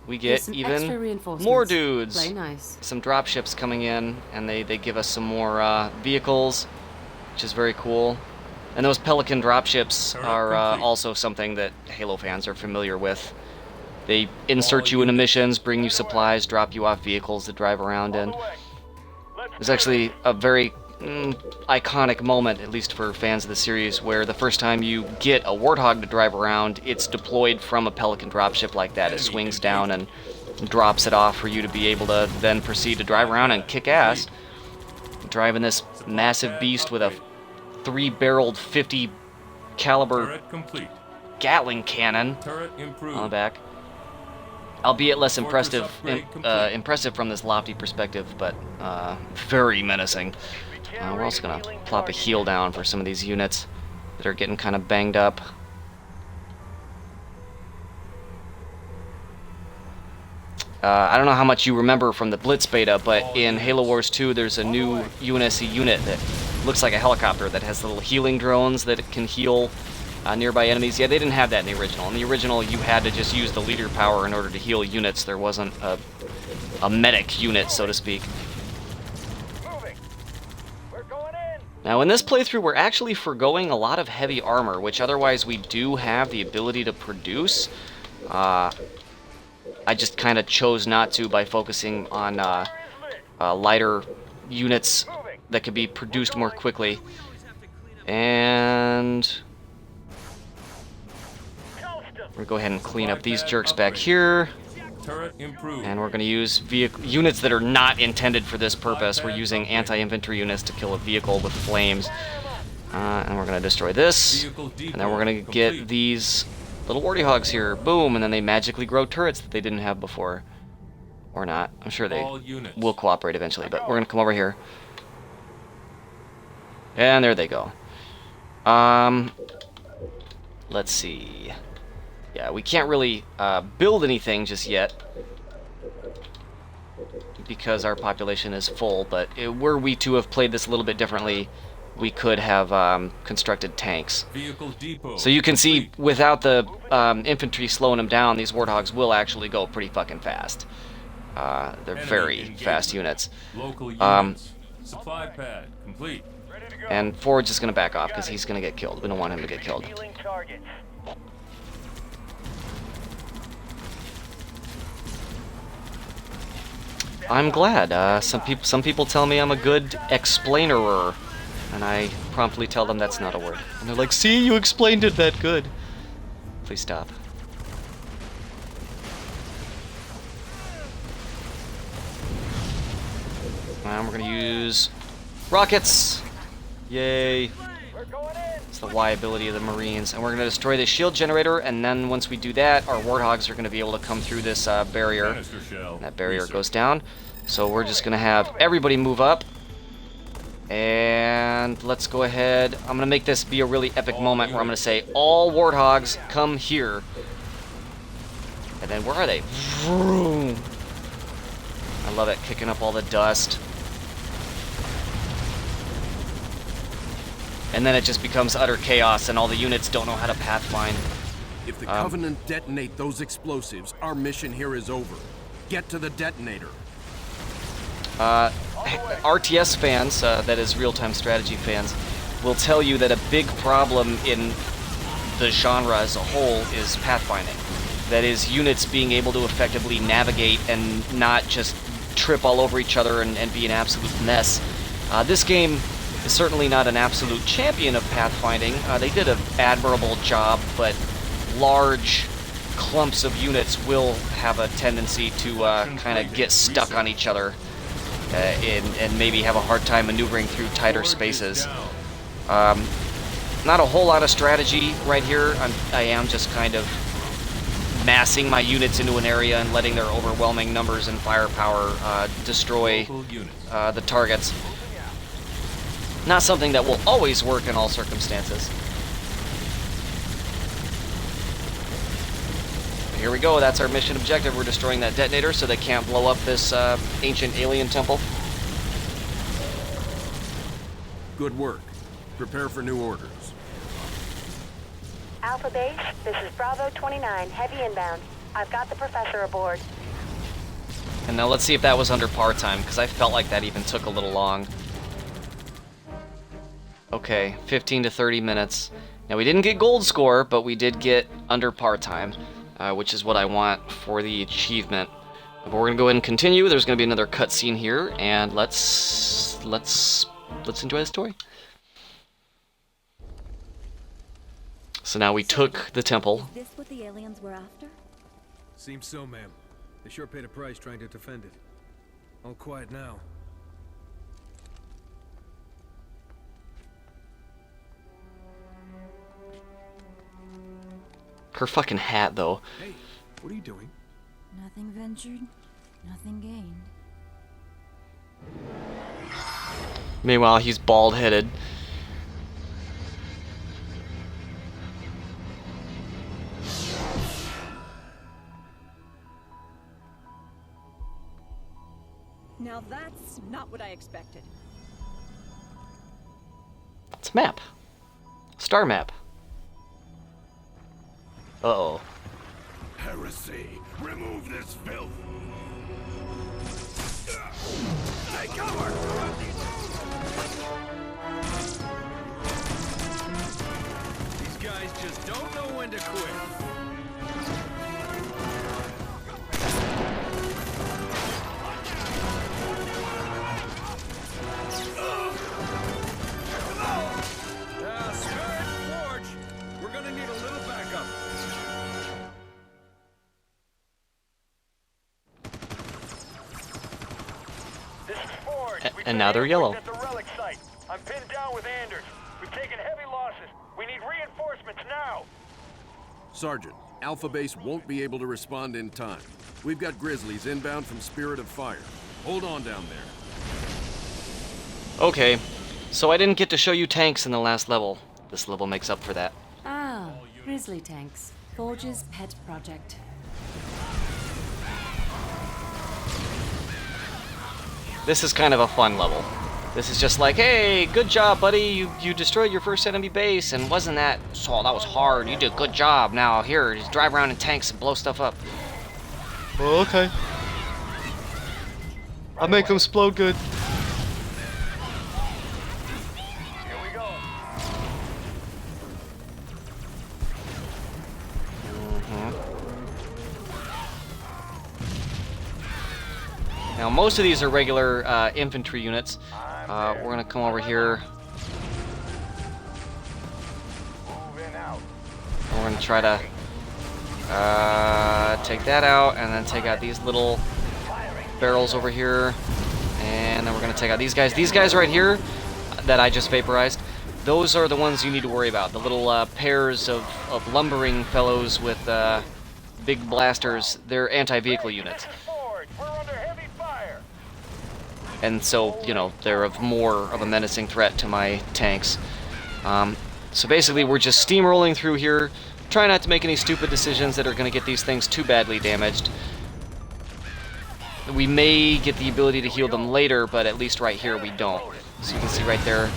we get Some even extra reinforcements. more dudes. Play nice. Some drop ships coming in, and they give us some more vehicles, which is very cool. And those Pelican dropships are also something that Halo fans are familiar with. They insert you into missions, bring you supplies, drop you off vehicles to drive around in. It's actually a very iconic moment, at least for fans of the series, where the first time you get a Warthog to drive around, it's deployed from a Pelican dropship like that. It swings down and drops it off for you to be able to then proceed to drive around and kick ass. Driving this massive beast with a 3-barreled 50 caliber Gatling cannon on the back. Albeit less impressive from this lofty perspective, but very menacing. We're also going to plop a heal down for some of these units that are getting kind of banged up. I don't know how much you remember from the Blitz beta, but in Halo Wars 2 there's a new UNSC unit that looks like a helicopter that has little healing drones that can heal nearby enemies. Yeah, they didn't have that in the original. In the original, you had to just use the leader power in order to heal units. There wasn't a medic unit, so to speak. Now in this playthrough, we're actually forgoing a lot of heavy armor, which otherwise we do have the ability to produce. I just kind of chose not to by focusing on lighter units that could be produced more quickly. And we're gonna go ahead and clean up these jerks back here. Turret improved. And we're going to use units that are not intended for this purpose. We're using anti-infantry units to kill a vehicle with flames. And we're going to destroy this. And then we're going to get these little warty hogs here. Boom. And then they magically grow turrets that they didn't have before. Or not. I'm sure they will cooperate eventually. But we're going to come over here. And there they go. Let's see. Yeah, we can't really build anything just yet because our population is full, but were we to have played this a little bit differently, we could have constructed tanks. Vehicle depot. So you can see, without the infantry slowing them down, these warthogs will actually go pretty fucking fast. They're very fast units. Local units. Supply pad complete. And Forge is going to back off because he's going to get killed. We don't want him to get killed. I'm glad. Some people tell me I'm a good explainerer, and I promptly tell them that's not a word. And they're like, "See, you explained it that good." Please stop. And we're gonna use rockets. Yay! It's the Y ability of the Marines, and we're gonna destroy the shield generator. And then once we do that, our warthogs are gonna be able to come through this barrier. And that barrier goes down. So we're just gonna have everybody move up. And let's go ahead. I'm gonna make this be a really epic moment where I'm gonna say, all warthogs come here. And then where are they? Vroom. I love it, kicking up all the dust. And then it just becomes utter chaos, and all the units don't know how to pathfind. If the Covenant detonate those explosives, our mission here is over. Get to the detonator. RTS fans, that is real-time strategy fans, will tell you that a big problem in the genre as a whole is pathfinding. That is, units being able to effectively navigate and not just trip all over each other and be an absolute mess. This game is certainly not an absolute champion of pathfinding. They did an admirable job, but large clumps of units will have a tendency to kind of get stuck on each other and maybe have a hard time maneuvering through tighter spaces. Not a whole lot of strategy right here. I am just kind of massing my units into an area and letting their overwhelming numbers and firepower destroy the targets. Not something that will always work in all circumstances. Here we go, that's our mission objective. We're destroying that detonator so they can't blow up this ancient alien temple. Good work. Prepare for new orders. Alpha Base, this is Bravo 29, heavy inbound. I've got the professor aboard. And now let's see if that was under par time, because I felt like that even took a little long. Okay, 15 to 30 minutes. Now we didn't get gold score, but we did get under par time, which is what I want for the achievement. But we're gonna go ahead and continue. There's gonna be another cutscene here, and let's enjoy the story. So now we took the temple. Is this what the aliens were after? Seems so, ma'am. They sure paid a price trying to defend it. All quiet now. Her fucking hat, though. Hey, what are you doing? Nothing ventured, nothing gained. Meanwhile, he's bald-headed. Now that's not what I expected. It's a map. Star map. Uh-oh. Heresy! Remove this filth! Take cover! just don't know when to quit. Spirit Forge! We're gonna need a little backup. This is Forge. We And now they're yellow. At the relic site. I'm pinned down with Anders. We've taken heavy losses. We need reinforcements now. Sergeant, Alpha Base won't be able to respond in time. We've got Grizzlies inbound from Spirit of Fire. Hold on down there. Okay, so I didn't get to show you tanks in the last level. This level makes up for that. Ah, Grizzly tanks. Forge's pet project. This is kind of a fun level. This is just like, hey, good job, buddy. You destroyed your first enemy base, and wasn't that... Oh, that was hard. You did a good job. Now, here, just drive around in tanks and blow stuff up. Oh, okay. I'll make them explode good. Here we go. Now, most of these are regular infantry units. We're gonna come over here. Moving out. We're gonna try to take that out, and then take out these little barrels over here, and then we're gonna take out these guys. These guys right here that I just vaporized, those are the ones you need to worry about. The little pairs of lumbering fellows with big blasters. They're anti-vehicle units. Forge, we're under heavy fire. And so, you know, they're more of a menacing threat to my tanks. So basically, we're just steamrolling through here, trying not to make any stupid decisions that are going to get these things too badly damaged. We may get the ability to heal them later, but at least right here we don't. So you can see right there,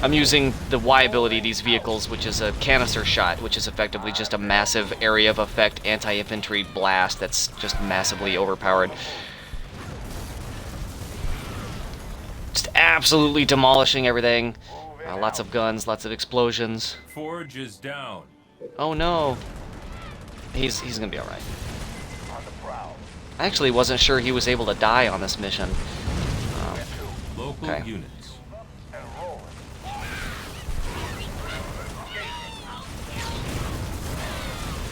I'm using the Y ability of these vehicles, which is a canister shot, which is effectively just a massive area of effect anti-infantry blast that's just massively overpowered. Just absolutely demolishing everything. Lots of guns, lots of explosions. Forge is down. Oh no. He's gonna be alright. I actually wasn't sure he was able to die on this mission. Local Okay. units.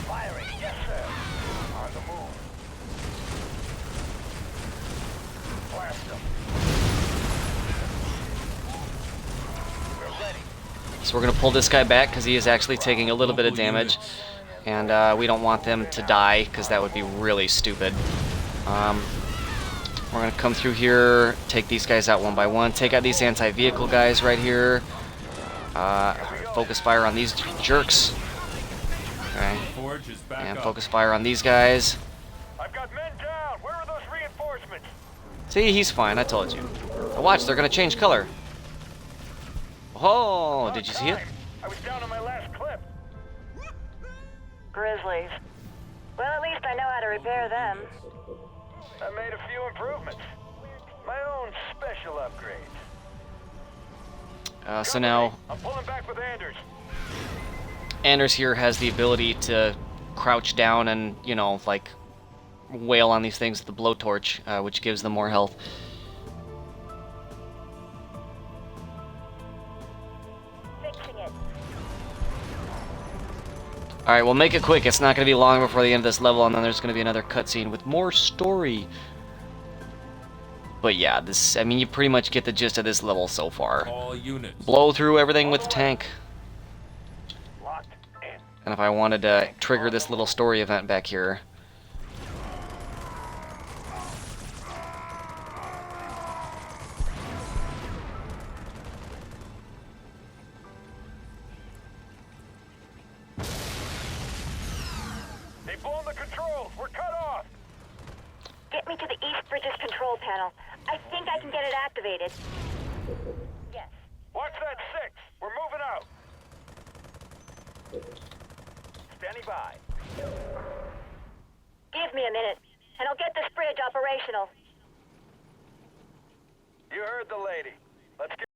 Firing, yes, sir. On the move. Blast them. We're ready. So we're gonna pull this guy back because he is actually taking a little bit of damage. And we don't want them to die because that would be really stupid. We're gonna come through here, take these guys out one by one, take out these anti-vehicle guys right here. Focus fire on these jerks. Okay. Forge is back And up. focus fire on these guys. I've got men down. Where are those reinforcements? See, he's fine, I told you. Now watch, they're gonna change color. Oh, did you see it? I was down on my last clip. Grizzlies. Well, at least I know how to repair them. I made a few improvements. My own special upgrades. So now, I'm pulling back with Anders. Anders here has the ability to crouch down and, you know, like, wail on these things with the blowtorch, which gives them more health. Fixing it. Alright, well, make it quick. It's not going to be long before the end of this level, and then there's going to be another cutscene with more story. But yeah, this, I mean, you pretty much get the gist of this level so far. All units. Blow through everything with tank. Locked in. And if I wanted to trigger this little story event back here... They've blown the controls. We're cut off. Get me to the East Bridges control panel. I think I can get it activated. Yes. Watch that 6. We're moving out. Standing by. Give me a minute, and I'll get this bridge operational. You heard the lady. Let's get...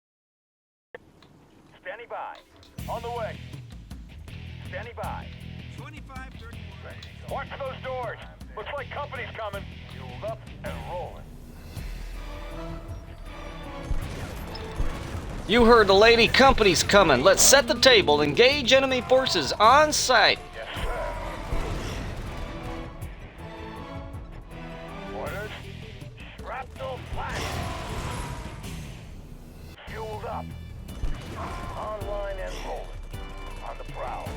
Standing by. On the way. Standing by. 25, 30. Watch those doors. Looks like company's coming. Fueled up and rolling. You heard the lady. Company's coming. Let's set the table. Engage enemy forces on sight. Yes, sir. Orders. Shrapnel flash. Fueled up. Online and rolling. On the prowl.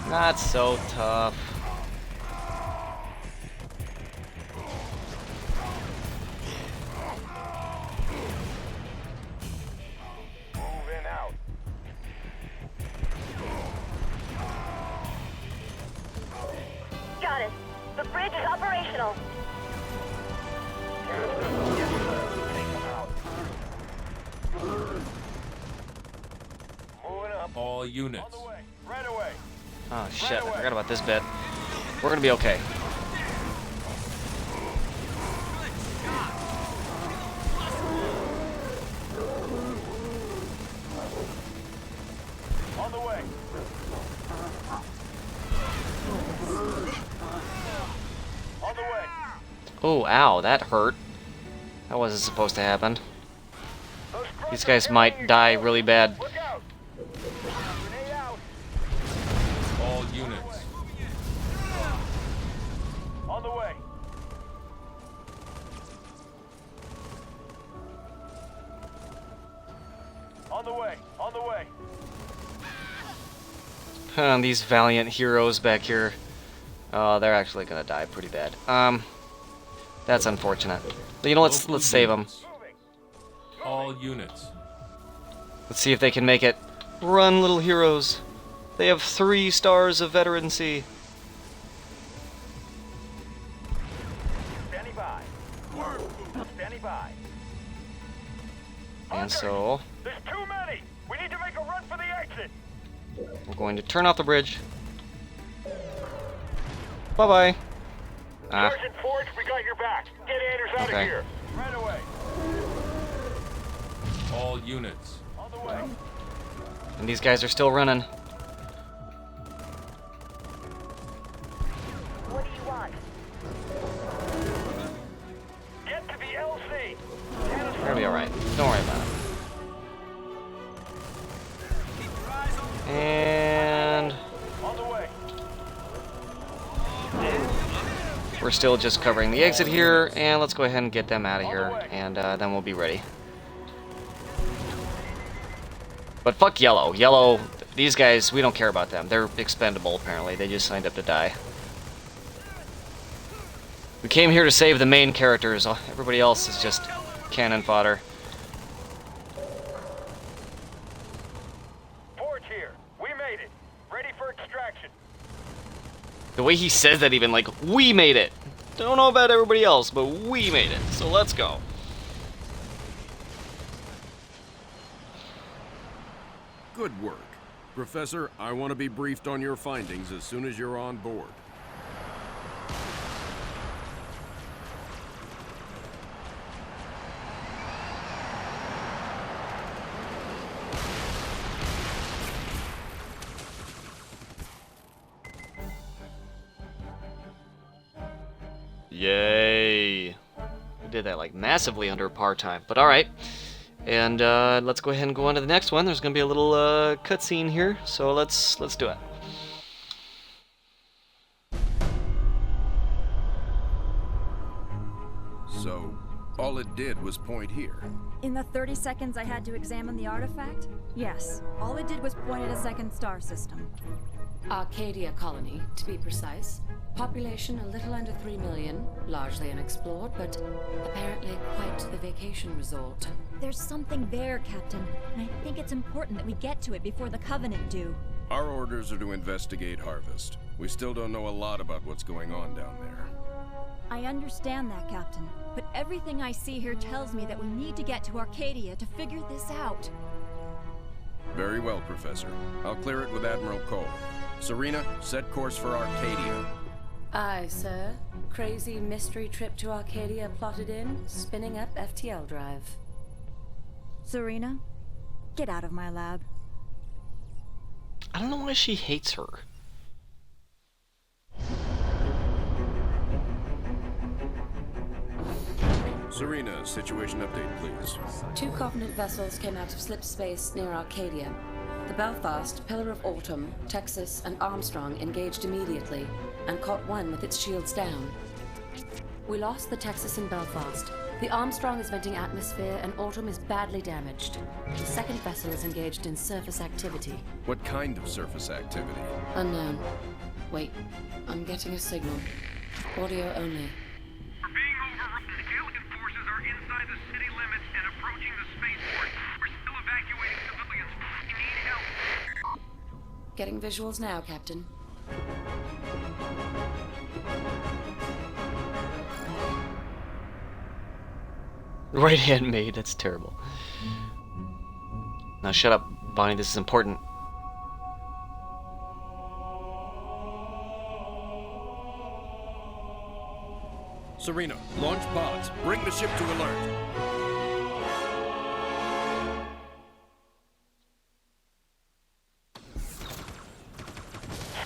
Not so tough. Moving out. Got it. The bridge is operational. Take them out. Moving up. All units. On the way. Right away. Oh shit, I forgot about this bit. We're gonna be okay. On the way. On the way. Oh, ow, that hurt. That wasn't supposed to happen. These guys might die really bad. Look out. Grenade out. All units. On the way. On the way. On the way. These valiant heroes back here. Oh, they're actually gonna die pretty bad. That's unfortunate. But you know, let's save them. All units. Let's see if they can make it. Run, little heroes. They have 3 stars of veterancy. Standing by. Standing by. And so There's too many. We need to make a run for the exit. we're going to turn off the bridge. Bye-bye. Sergeant Forge, we got your back. Get Anders out Okay. of here. Right away. All units. On the way. And these guys are still running. What do you want? Get to the LC. We're gonna be alright. Don't worry about it. And On the way. we're still just covering the exit here, and let's go ahead and get them out of here, and then we'll be ready. But fuck Yellow. Yellow, these guys, we don't care about them. They're expendable, apparently. They just signed up to die. We came here to save the main characters. Everybody else is just cannon fodder. Forge here. We made it. Ready for extraction. The way he says that even, like, we made it. Don't know about everybody else, but we made it. So let's go. Good work. Professor, I want to be briefed on your findings as soon as you're on board. Yay. We did that, like, massively under par time. But alright. And let's go ahead and go on to the next one. There's going to be a little cutscene here, so let's do it. So, all it did was point here. In the 30 seconds I had to examine the artifact, yes, all it did was point at a second star system. Arcadia colony, to be precise. Population a little under 3 million, largely unexplored, but apparently quite the vacation resort. There's something there, Captain, and I think it's important that we get to it before the Covenant do. Our orders are to investigate Harvest. We still don't know a lot about what's going on down there. I understand that, Captain, but everything I see here tells me that we need to get to Arcadia to figure this out. Very well, Professor. I'll clear it with Admiral Cole. Serena, set course for Arcadia. Aye, sir. Crazy mystery trip to Arcadia plotted in, spinning up FTL drive. Serena, get out of my lab. I don't know why she hates her. Serena, situation update, please. 2 Covenant vessels came out of slip space near Arcadia. The Belfast, Pillar of Autumn, Texas, and Armstrong engaged immediately, and caught one with its shields down. We lost the Texas and Belfast. The Armstrong is venting atmosphere, and Autumn is badly damaged. The second vessel is engaged in surface activity. What kind of surface activity? Unknown. Wait, I'm getting a signal. Audio only. We're being overrun. The alien forces are inside the city limits and approaching the spaceport. We're still evacuating civilians. We need help. Getting visuals now, Captain. Right hand made, that's terrible. Now shut up, Bonnie, this is important. Serena, launch pods. Bring the ship to alert.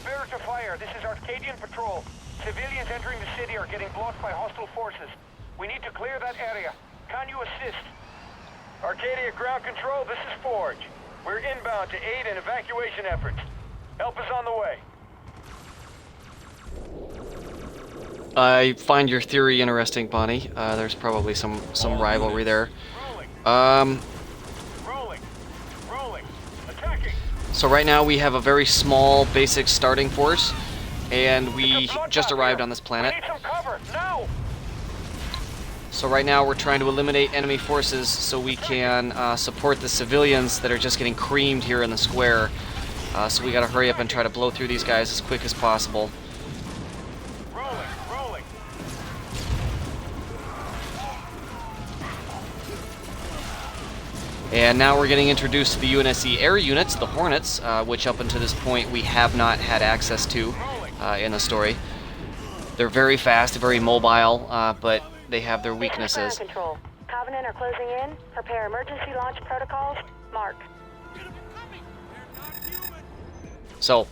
Spirit of Fire, this is Arcadian Patrol. Civilians entering the city are getting blocked by hostile forces. We need to clear that area. Can you assist? Arcadia Ground Control, this is Forge. We're inbound to aid in evacuation efforts. Help is on the way. I find your theory interesting, Bonnie. There's probably some rivalry there. Rolling. Attacking. So right now we have a very small basic starting force, and we just arrived on this planet. We need some cover, now! So right now we're trying to eliminate enemy forces so we can support the civilians that are just getting creamed here in the square. So we gotta hurry up and try to blow through these guys as quick as possible. Rolling. And now we're getting introduced to the UNSC air units, the Hornets, which up until this point we have not had access to in the story. They're very fast, very mobile, but they have their weaknesses. Ground Control. Covenant are closing in. Prepare emergency launch protocols. Mark. So,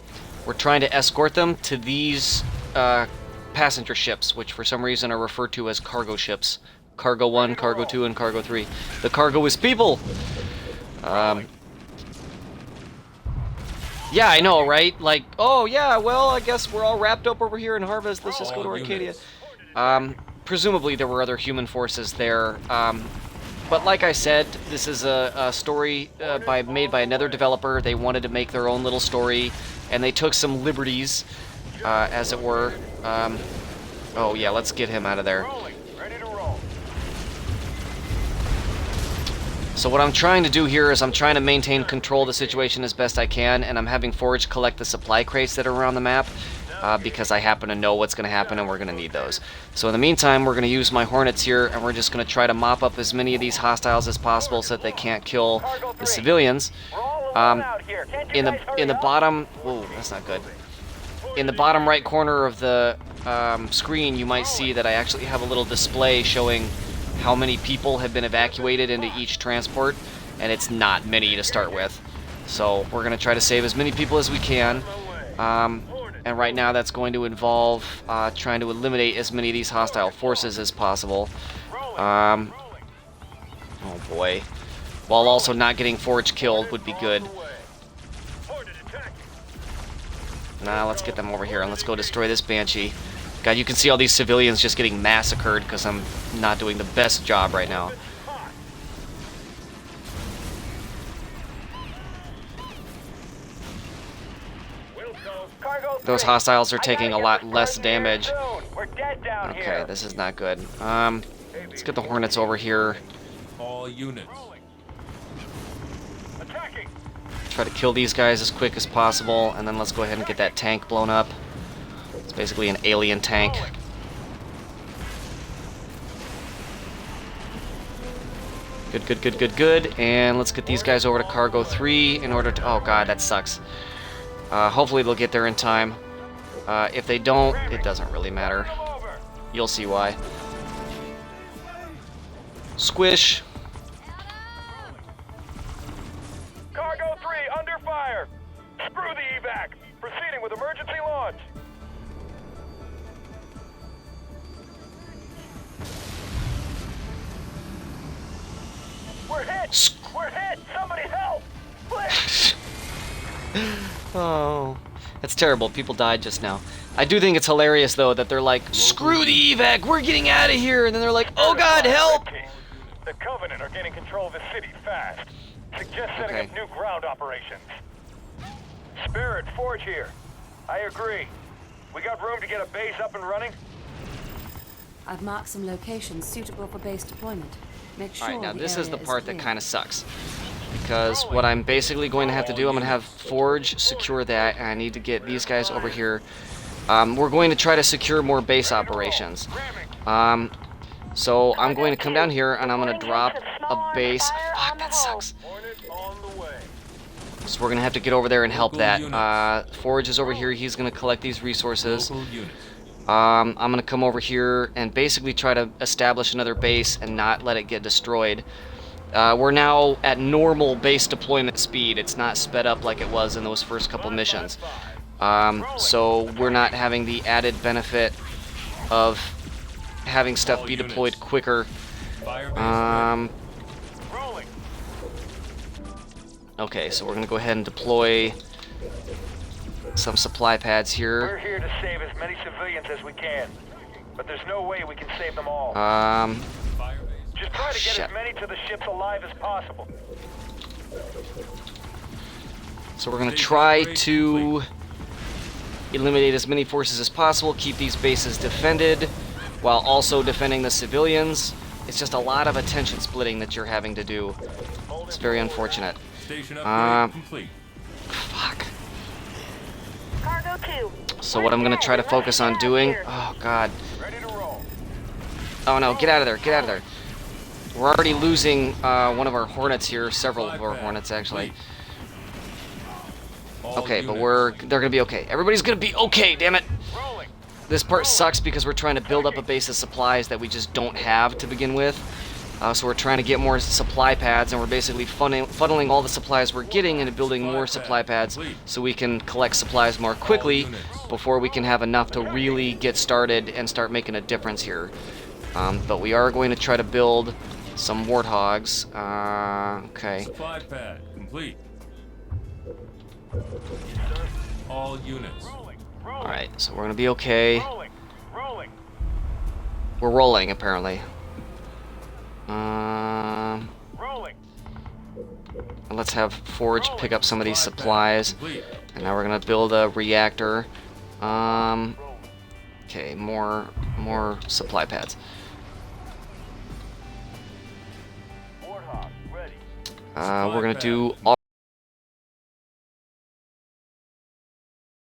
we're trying to escort them to these passenger ships, which for some reason are referred to as cargo ships. Cargo 1, Cargo 2, and Cargo 3. The cargo is people! Yeah, I know, right? Like, oh yeah, well, I guess we're all wrapped up over here in Harvest. Let's just go to Arcadia. Presumably there were other human forces there. But like I said, this is a story made by another developer. They wanted to make their own little story, and they took some liberties, as it were. Oh yeah, let's get him out of there. So what I'm trying to do here is I'm trying to maintain control of the situation as best I can, and I'm having Forge collect the supply crates that are around the map, because I happen to know what's going to happen and we're going to need those. So in the meantime, we're going to use my Hornets here, and we're just going to try to mop up as many of these hostiles as possible so that they can't kill the civilians. In the bottom... Whoa, that's not good. In the bottom right corner of the screen, you might see that I actually have a little display showing how many people have been evacuated into each transport, and it's not many to start with. So we're going to try to save as many people as we can. And right now that's going to involve trying to eliminate as many of these hostile forces as possible. Oh boy. While also not getting Forge killed would be good. Nah, let's get them over here and let's go destroy this Banshee. God, you can see all these civilians just getting massacred because I'm not doing the best job right now. Those hostiles are taking a lot less damage. Okay, this is not good. Let's get the Hornets over here. All units. Try to kill these guys as quick as possible, and then let's go ahead and get that tank blown up. It's basically an alien tank. Good. And let's get these guys over to Cargo 3 in order to... Oh god, that sucks. Hopefully they'll get there in time. If they don't, it doesn't really matter. You'll see why. Squish. Cargo 3 under fire. Screw the evac. Proceeding with emergency launch. We're hit! We're hit! Somebody help! Please! Oh, that's terrible. People died just now. I do think it's hilarious, though, that they're like, screw the evac, we're getting out of here! And then they're like, oh god, help! The Covenant are gaining control of the city fast. Suggest setting up new ground operations. Spirit, Forge here. I agree. We got room to get a base up and running? I've marked some locations suitable for base deployment. Make sure Alright, now the this is area the part that clear. kind of sucks. Because what I'm basically going to have to do, I'm going to have Forge secure that, and I need to get these guys over here. We're going to try to secure more base operations. So I'm going to come down here, and I'm going to drop a base. Fuck, that sucks. So we're going to have to get over there and help that. Forge is over here. He's going to collect these resources. I'm going to come over here and basically try to establish another base and not let it get destroyed. We're now at normal base deployment speed. It's not sped up like it was in those first couple missions. So we're not having the added benefit of having stuff be deployed quicker. Okay, so we're going to go ahead and deploy some supply pads here. We're here to save as many civilians as we can, but there's no way we can save them all. Just try to get as many to the ships alive as possible. So we're going to try to eliminate as many forces as possible, keep these bases defended, while also defending the civilians. It's just a lot of attention splitting that you're having to do. It's very unfortunate. Complete. Fuck. Cargo 2. So what I'm going to try to focus on doing... Oh, God. Oh, no. Get out of there. Get out of there. We're already losing one of our Hornets here. Several of our Hornets, actually. Okay, but they're going to be okay. Everybody's going to be okay, damn it. This part sucks because we're trying to build up a base of supplies that we just don't have to begin with. So we're trying to get more supply pads, and we're basically funneling all the supplies we're getting into building more supply pads so we can collect supplies more quickly before we can have enough to really get started and start making a difference here. But we are going to try to build some warthogs. Okay. Supply pad complete. All units. Alright, so we're going to be okay. We're rolling, apparently. Let's have Forge pick up some of these supplies. And now we're going to build a reactor. Okay, more supply pads. We're going to do all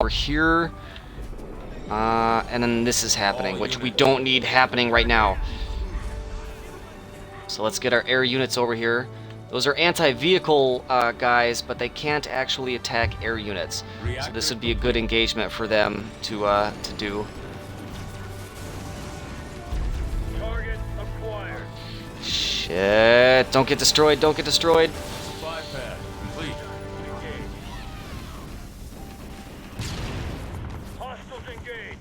over here. And then this is happening, which we don't need happening right now. So let's get our air units over here. Those are anti-vehicle guys, but they can't actually attack air units. So this would be a good engagement for them to do. Target acquired. Shit! Don't get destroyed! Don't get destroyed! Supply pad complete. Hostiles engaged.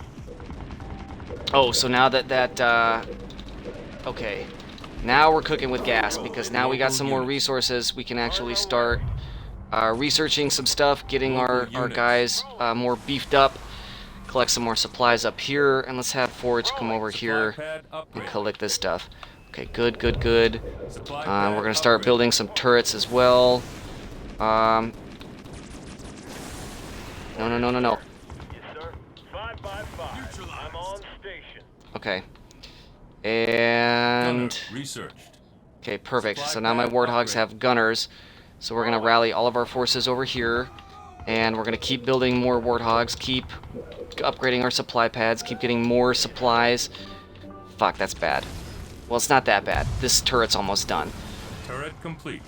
Oh, so now that okay. Now we're cooking with gas, because now we got some more resources. We can actually start researching some stuff, getting our guys more beefed up, collect some more supplies up here, and let's have Forge come over here and collect this stuff. Okay, good, good, good. We're going to start building some turrets as well. No, no, no, no, no. Yes, sir. 5x5. I'm on station. Okay. And researched. Okay, perfect. So now my warthogs have gunners. So we're gonna rally all of our forces over here, and we're gonna keep building more warthogs, keep upgrading our supply pads, keep getting more supplies. Fuck, that's bad. Well, it's not that bad. This turret's almost done. Turret complete.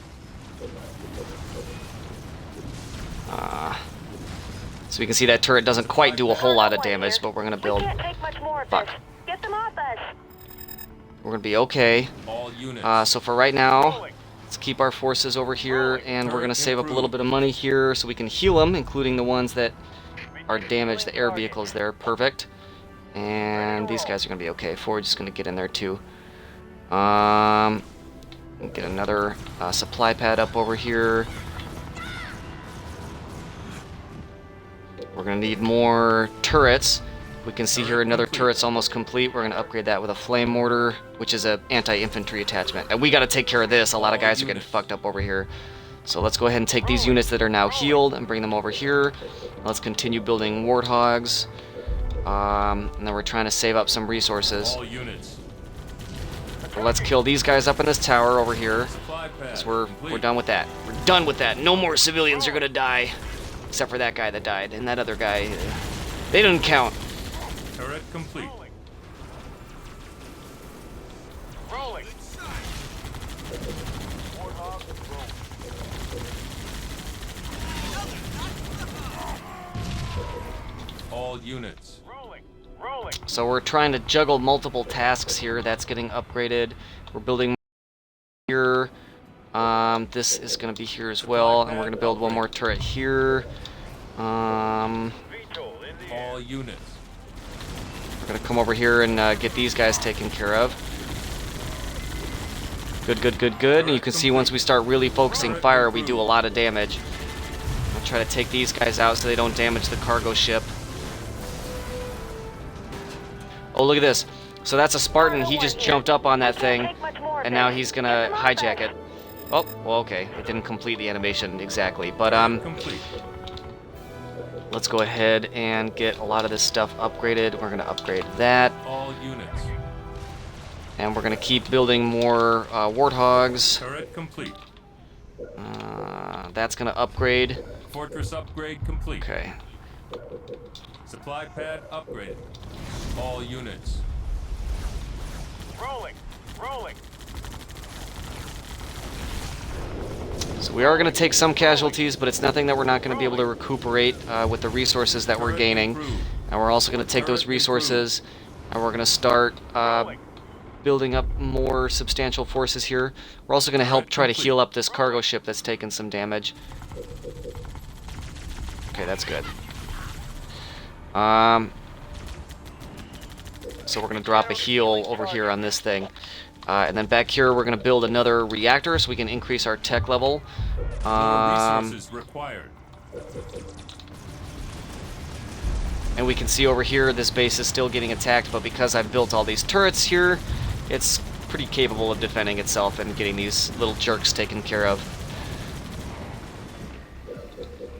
So you can see that turret doesn't quite do a whole lot of damage, but we're going to build... We can't take much more of Fuck. this. Get them off us. We're going to be okay. All units. So for right now, let's keep our forces over here, and we're going to save up a little bit of money here so we can heal them, including the ones that are damaged, the air vehicles there. Perfect. And these guys are going to be okay. Forge is going to get in there too. Get another supply pad up over here. We're going to need more turrets. We can see here another turret's almost complete. We're going to upgrade that with a flame mortar, which is an anti-infantry attachment. And we got to take care of this. A lot of guys are getting fucked up over here. So let's go ahead and take these units that are now healed and bring them over here. Let's continue building warthogs. And then we're trying to save up some resources. All units. So let's kill these guys up in this tower over here. Supply pad. So we're done with that. We're done with that. No more civilians are going to die. Except for that guy that died. And that other guy, they didn't count. Turret complete. Rolling. All units. Rolling. So we're trying to juggle multiple tasks here. That's getting upgraded. We're building here. This is going to be here as well, and we're going to build one more turret here. All units. We're going to come over here and get these guys taken care of. Good, good, good, good. And you can see once we start really focusing fire, we do a lot of damage. I'll try to take these guys out so they don't damage the cargo ship. Oh, look at this. So that's a Spartan. He just jumped up on that thing, and now he's going to hijack it. Oh, well, okay. It didn't complete the animation exactly, but Complete. let's go ahead and get a lot of this stuff upgraded. We're going to upgrade that, All units. and we're going to keep building more warthogs. Turret complete. That's going to upgrade. Fortress upgrade complete. Okay. Supply pad upgraded. All units. Rolling. So we are going to take some casualties, but it's nothing that we're not going to be able to recuperate with the resources that we're gaining. And we're also going to take those resources, and we're going to start building up more substantial forces here. We're also going to help try to heal up this cargo ship that's taken some damage. Okay, that's good. So we're going to drop a heal over here on this thing. And then back here, we're going to build another reactor so we can increase our tech level. More resources required. And we can see over here, this base is still getting attacked, but because I've built all these turrets here, it's pretty capable of defending itself and getting these little jerks taken care of.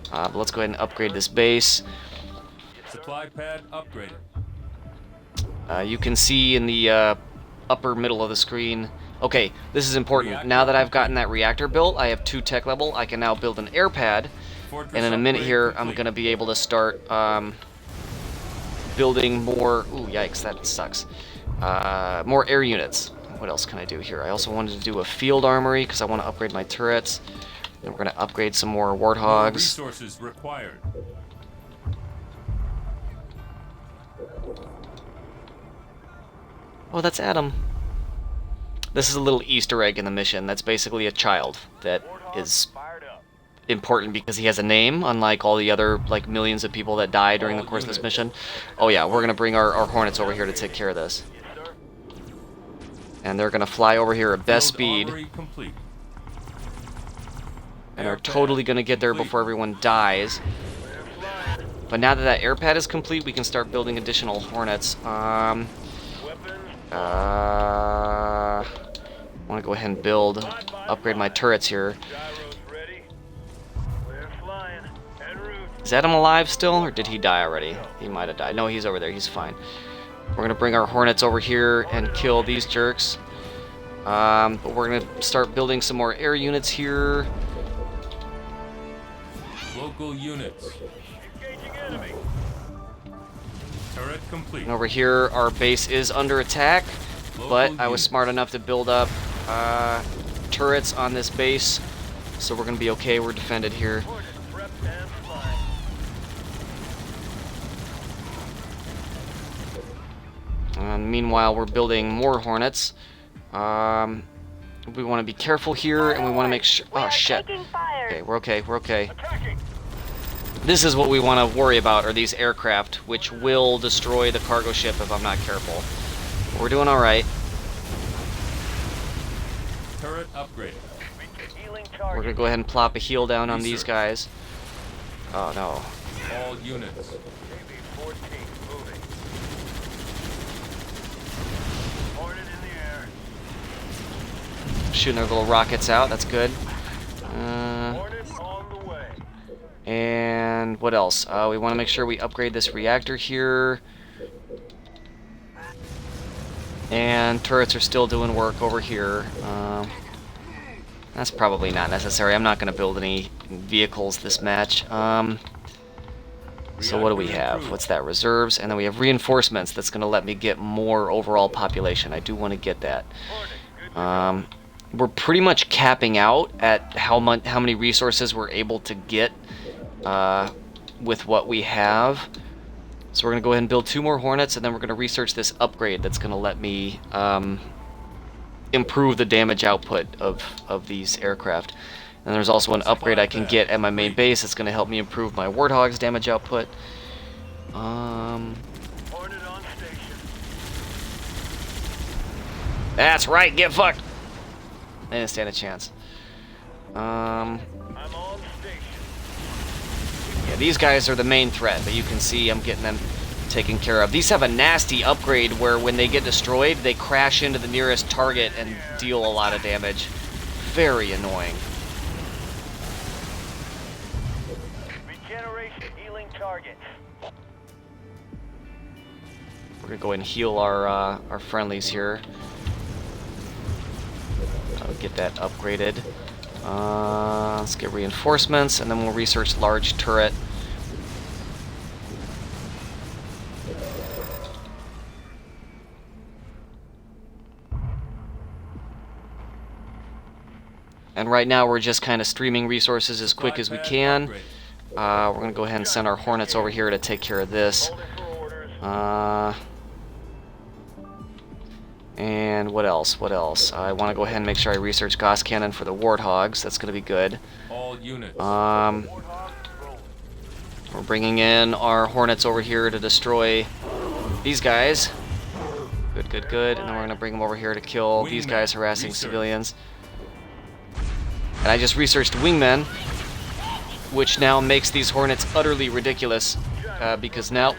But let's go ahead and upgrade this base. Supply pad upgraded. You can see in the upper middle of the screen. Okay, this is important. Now that I've gotten that reactor built, I have 2 tech level. I can now build an air pad. And in a minute here, I'm going to be able to start building more... Ooh, yikes, that sucks. More air units. What else can I do here? I also wanted to do a field armory because I want to upgrade my turrets. Then we're going to upgrade some more More warthogs. resources required. Oh, that's Adam. This is a little Easter egg in the mission. That's basically a child that is important because he has a name, unlike all the other like millions of people that die during the course of this mission. Oh yeah, we're gonna bring our Hornets over here to take care of this. And they're gonna fly over here at best speed. And are totally gonna get there before everyone dies. But now that that air pad is complete, we can start building additional Hornets. I want to go ahead and upgrade my turrets here. Is Adam alive still, or did he die already? He might have died. No, he's over there. He's fine. We're going to bring our Hornets over here and kill these jerks. But we're going to start building some more air units here. Local units. Turret complete. And over here, our base is under attack, but I was smart enough to build up turrets on this base, so we're going to be okay. We're defended here. Meanwhile, we're building more Hornets. We want to be careful here, and we want to make sure... Oh, shit. Okay, we're okay, we're okay. This is what we want to worry about, are these aircraft, which will destroy the cargo ship if I'm not careful. We're doing alright. Turret upgrade. We're going to go ahead and plop a heal down on these guys. Oh, no. All units. KB-14 moving. Hornet in the air. Shooting their little rockets out, that's good. Hornet on the way. And what else? We want to make sure we upgrade this reactor here. And turrets are still doing work over here. That's probably not necessary. I'm not going to build any vehicles this match. So what do we have? What's that? Reserves. And then we have reinforcements. That's going to let me get more overall population. I do want to get that. We're pretty much capping out at how many resources we're able to get with what we have. So we're going to go ahead and build 2 more Hornets, and then we're going to research this upgrade that's going to let me improve the damage output of these aircraft. And there's also an upgrade I can get at my main base that's going to help me improve my Warthog's damage output. Hornet on station. That's right, get fucked! I didn't stand a chance. I'm on station. Yeah, these guys are the main threat, but you can see I'm getting them taken care of. These have a nasty upgrade where when they get destroyed, they crash into the nearest target and deal a lot of damage. Very annoying. Regeneration healing targets. We're gonna go ahead and heal our friendlies here. I'll get that upgraded. Let's get reinforcements, and then we'll research large turret. And right now we're just kind of streaming resources as quick as we can. We're going to go ahead and send our Hornets over here to take care of this. And what else? What else? I want to go ahead and make sure I research Gauss Cannon for the Warthogs. That's going to be good. All units. We're bringing in our Hornets over here to destroy these guys. Good, good, good. And then we're going to bring them over here to kill these guys harassing civilians. And I just researched Wingmen, which now makes these Hornets utterly ridiculous, because now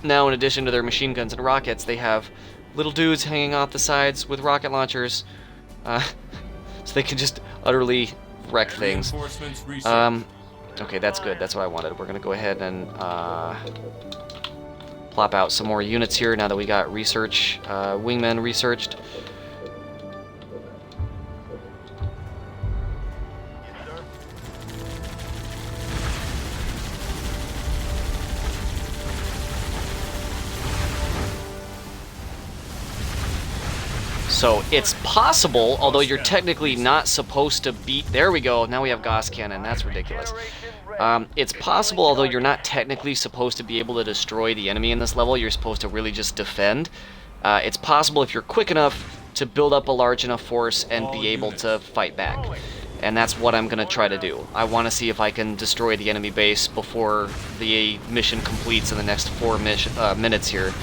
in addition to their machine guns and rockets, they have little dudes hanging off the sides with rocket launchers, so they can just utterly wreck things. Okay, that's good. That's what I wanted. We're going to go ahead and plop out some more units here now that we got research, Wingmen researched. So it's possible, although you're technically not supposed to beat... There we go. Now we have Gauss Cannon. That's ridiculous. It's possible, although you're not technically supposed to be able to destroy the enemy in this level. You're supposed to really just defend. It's possible if you're quick enough to build up a large enough force and be able to fight back. And that's what I'm going to try to do. I want to see if I can destroy the enemy base before the mission completes in the next 4 minutes here.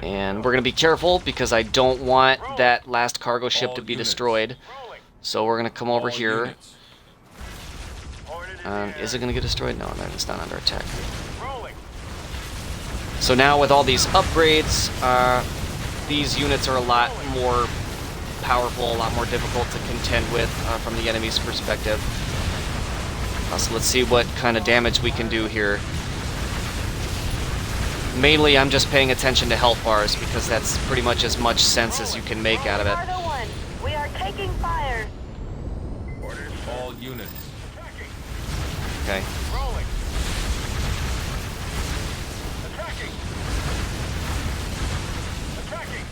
And we're going to be careful because I don't want that last cargo ship to be destroyed. So we're going to come over here. Is it going to get destroyed? No, it's not under attack. So now with all these upgrades, these units are a lot more powerful, a lot more difficult to contend with from the enemy's perspective. So let's see what kind of damage we can do here. Mainly, I'm just paying attention to health bars because that's pretty much as much sense as you can make out of it. We are taking fire. Orders all units. Okay. Rolling. Attacking. Attacking.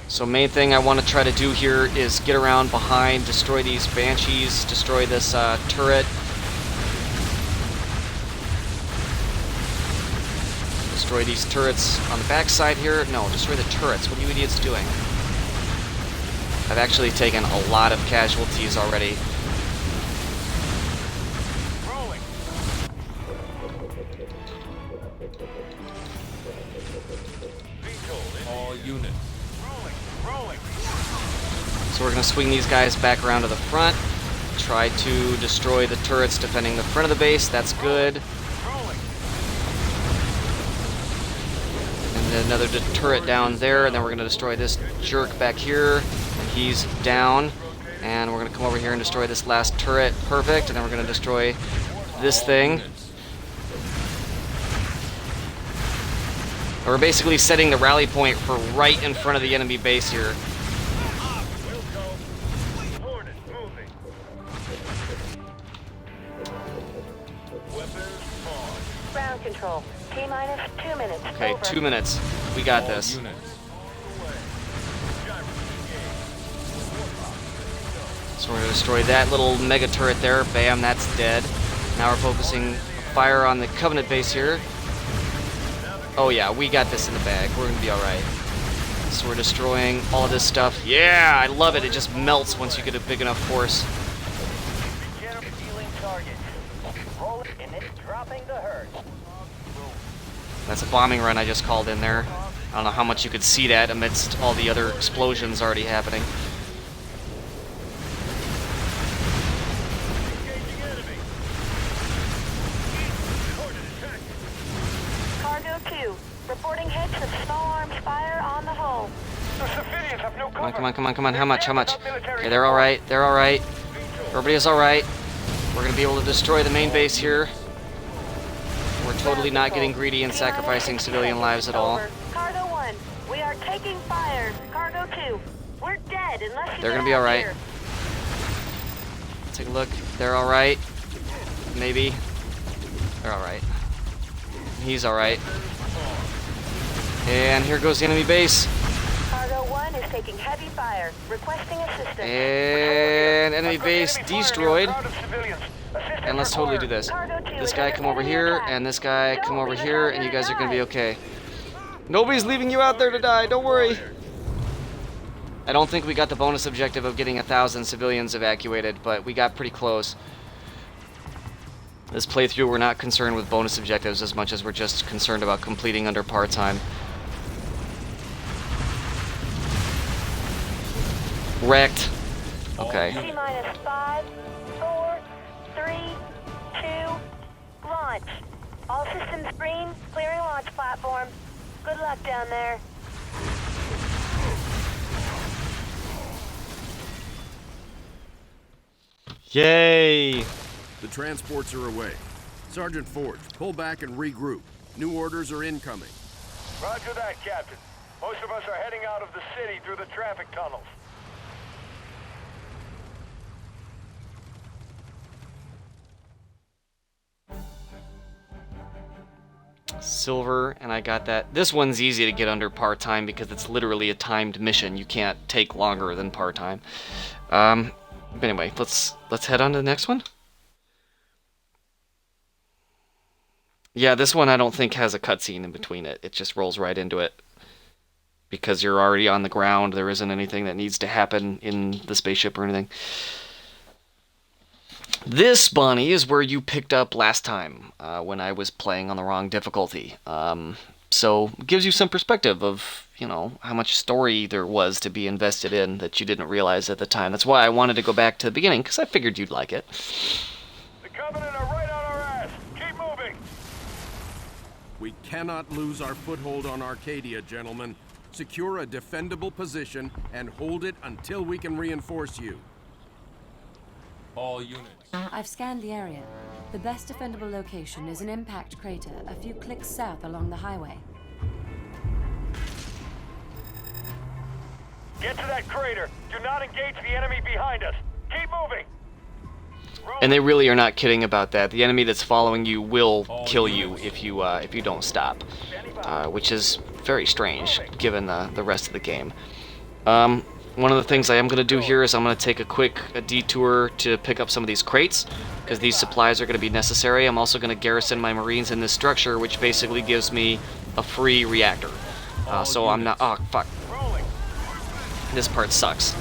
So main thing I want to try to do here is get around behind, destroy these Banshees, destroy this turret. Destroy these turrets on the backside here. No, destroy the turrets. What are you idiots doing? I've actually taken a lot of casualties already. All units. So we're going to swing these guys back around to the front. Try to destroy the turrets defending the front of the base. That's good. And then another turret down there, and then we're going to destroy this jerk back here. And he's down. And we're going to come over here and destroy this last turret. Perfect. And then we're going to destroy this thing. And we're basically setting the rally point for right in front of the enemy base here. Ground control. T-minus 2 minutes. Okay, Over. 2 minutes. We got this. Units. So we're going to destroy that little mega turret there. Bam, that's dead. Now we're focusing fire on the Covenant base here. Oh yeah, we got this in the bag. We're going to be alright. So we're destroying all of this stuff. Yeah, I love it. It just melts once you get a big enough force. That's a bombing run I just called in there. I don't know how much you could see that amidst all the other explosions already happening. Cargo 2. Reporting hits of small arms fire on the hull. The civilians have no cover. Come on. How much? Okay, they're alright. Everybody is alright. We're gonna be able to destroy the main base here. We're totally not getting greedy and sacrificing civilian lives at all. Over. Cargo 1. We are taking fire. Cargo 2. We're dead unless you They're gonna get be out alright. here. Take a look. They're alright. Maybe. They're alright. He's alright. And here goes the enemy base. Cargo 1 is taking heavy fire. Requesting assistance. And enemy base destroyed. And let's totally do this. This guy come over here, and this guy come over here, and you guys are gonna be okay. Nobody's leaving you out there to die, don't worry. I don't think we got the bonus objective of getting 1,000 civilians evacuated, but we got pretty close. This playthrough, we're not concerned with bonus objectives as much as we're just concerned about completing under par time. Wrecked. Okay. T-minus 5, 4, 3, 2, launch. All systems green, clearing launch platform. Good luck down there. Yay! The transports are away. Sergeant Forge, pull back and regroup. New orders are incoming. Roger that, Captain. Most of us are heading out of the city through the traffic tunnels. Silver, and I got that. This one's easy to get under par time because it's literally a timed mission. You can't take longer than par time. But anyway, let's head on to the next one. Yeah, this one I don't think has a cutscene in between it. It just rolls right into it. Because you're already on the ground, there isn't anything that needs to happen in the spaceship or anything. This, Bonnie, is where you picked up last time when I was playing on the wrong difficulty. So it gives you some perspective of, you know, how much story there was to be invested in that you didn't realize at the time. That's why I wanted to go back to the beginning, because I figured you'd like it. The Covenant are right on our ass. Keep moving. We cannot lose our foothold on Arcadia, gentlemen. Secure a defendable position and hold it until we can reinforce you. All units. I've scanned the area. The best defendable location is an impact crater a few clicks south along the highway. Get to that crater. Do not engage the enemy behind us. Keep moving. And they really are not kidding about that. The enemy that's following you will kill you if you don't stop, which is very strange given the rest of the game. One of the things I am going to do here is I'm going to take a detour to pick up some of these crates, because these supplies are going to be necessary. I'm also going to garrison my Marines in this structure, which basically gives me a free reactor. So I'm not... Oh, fuck. This part sucks.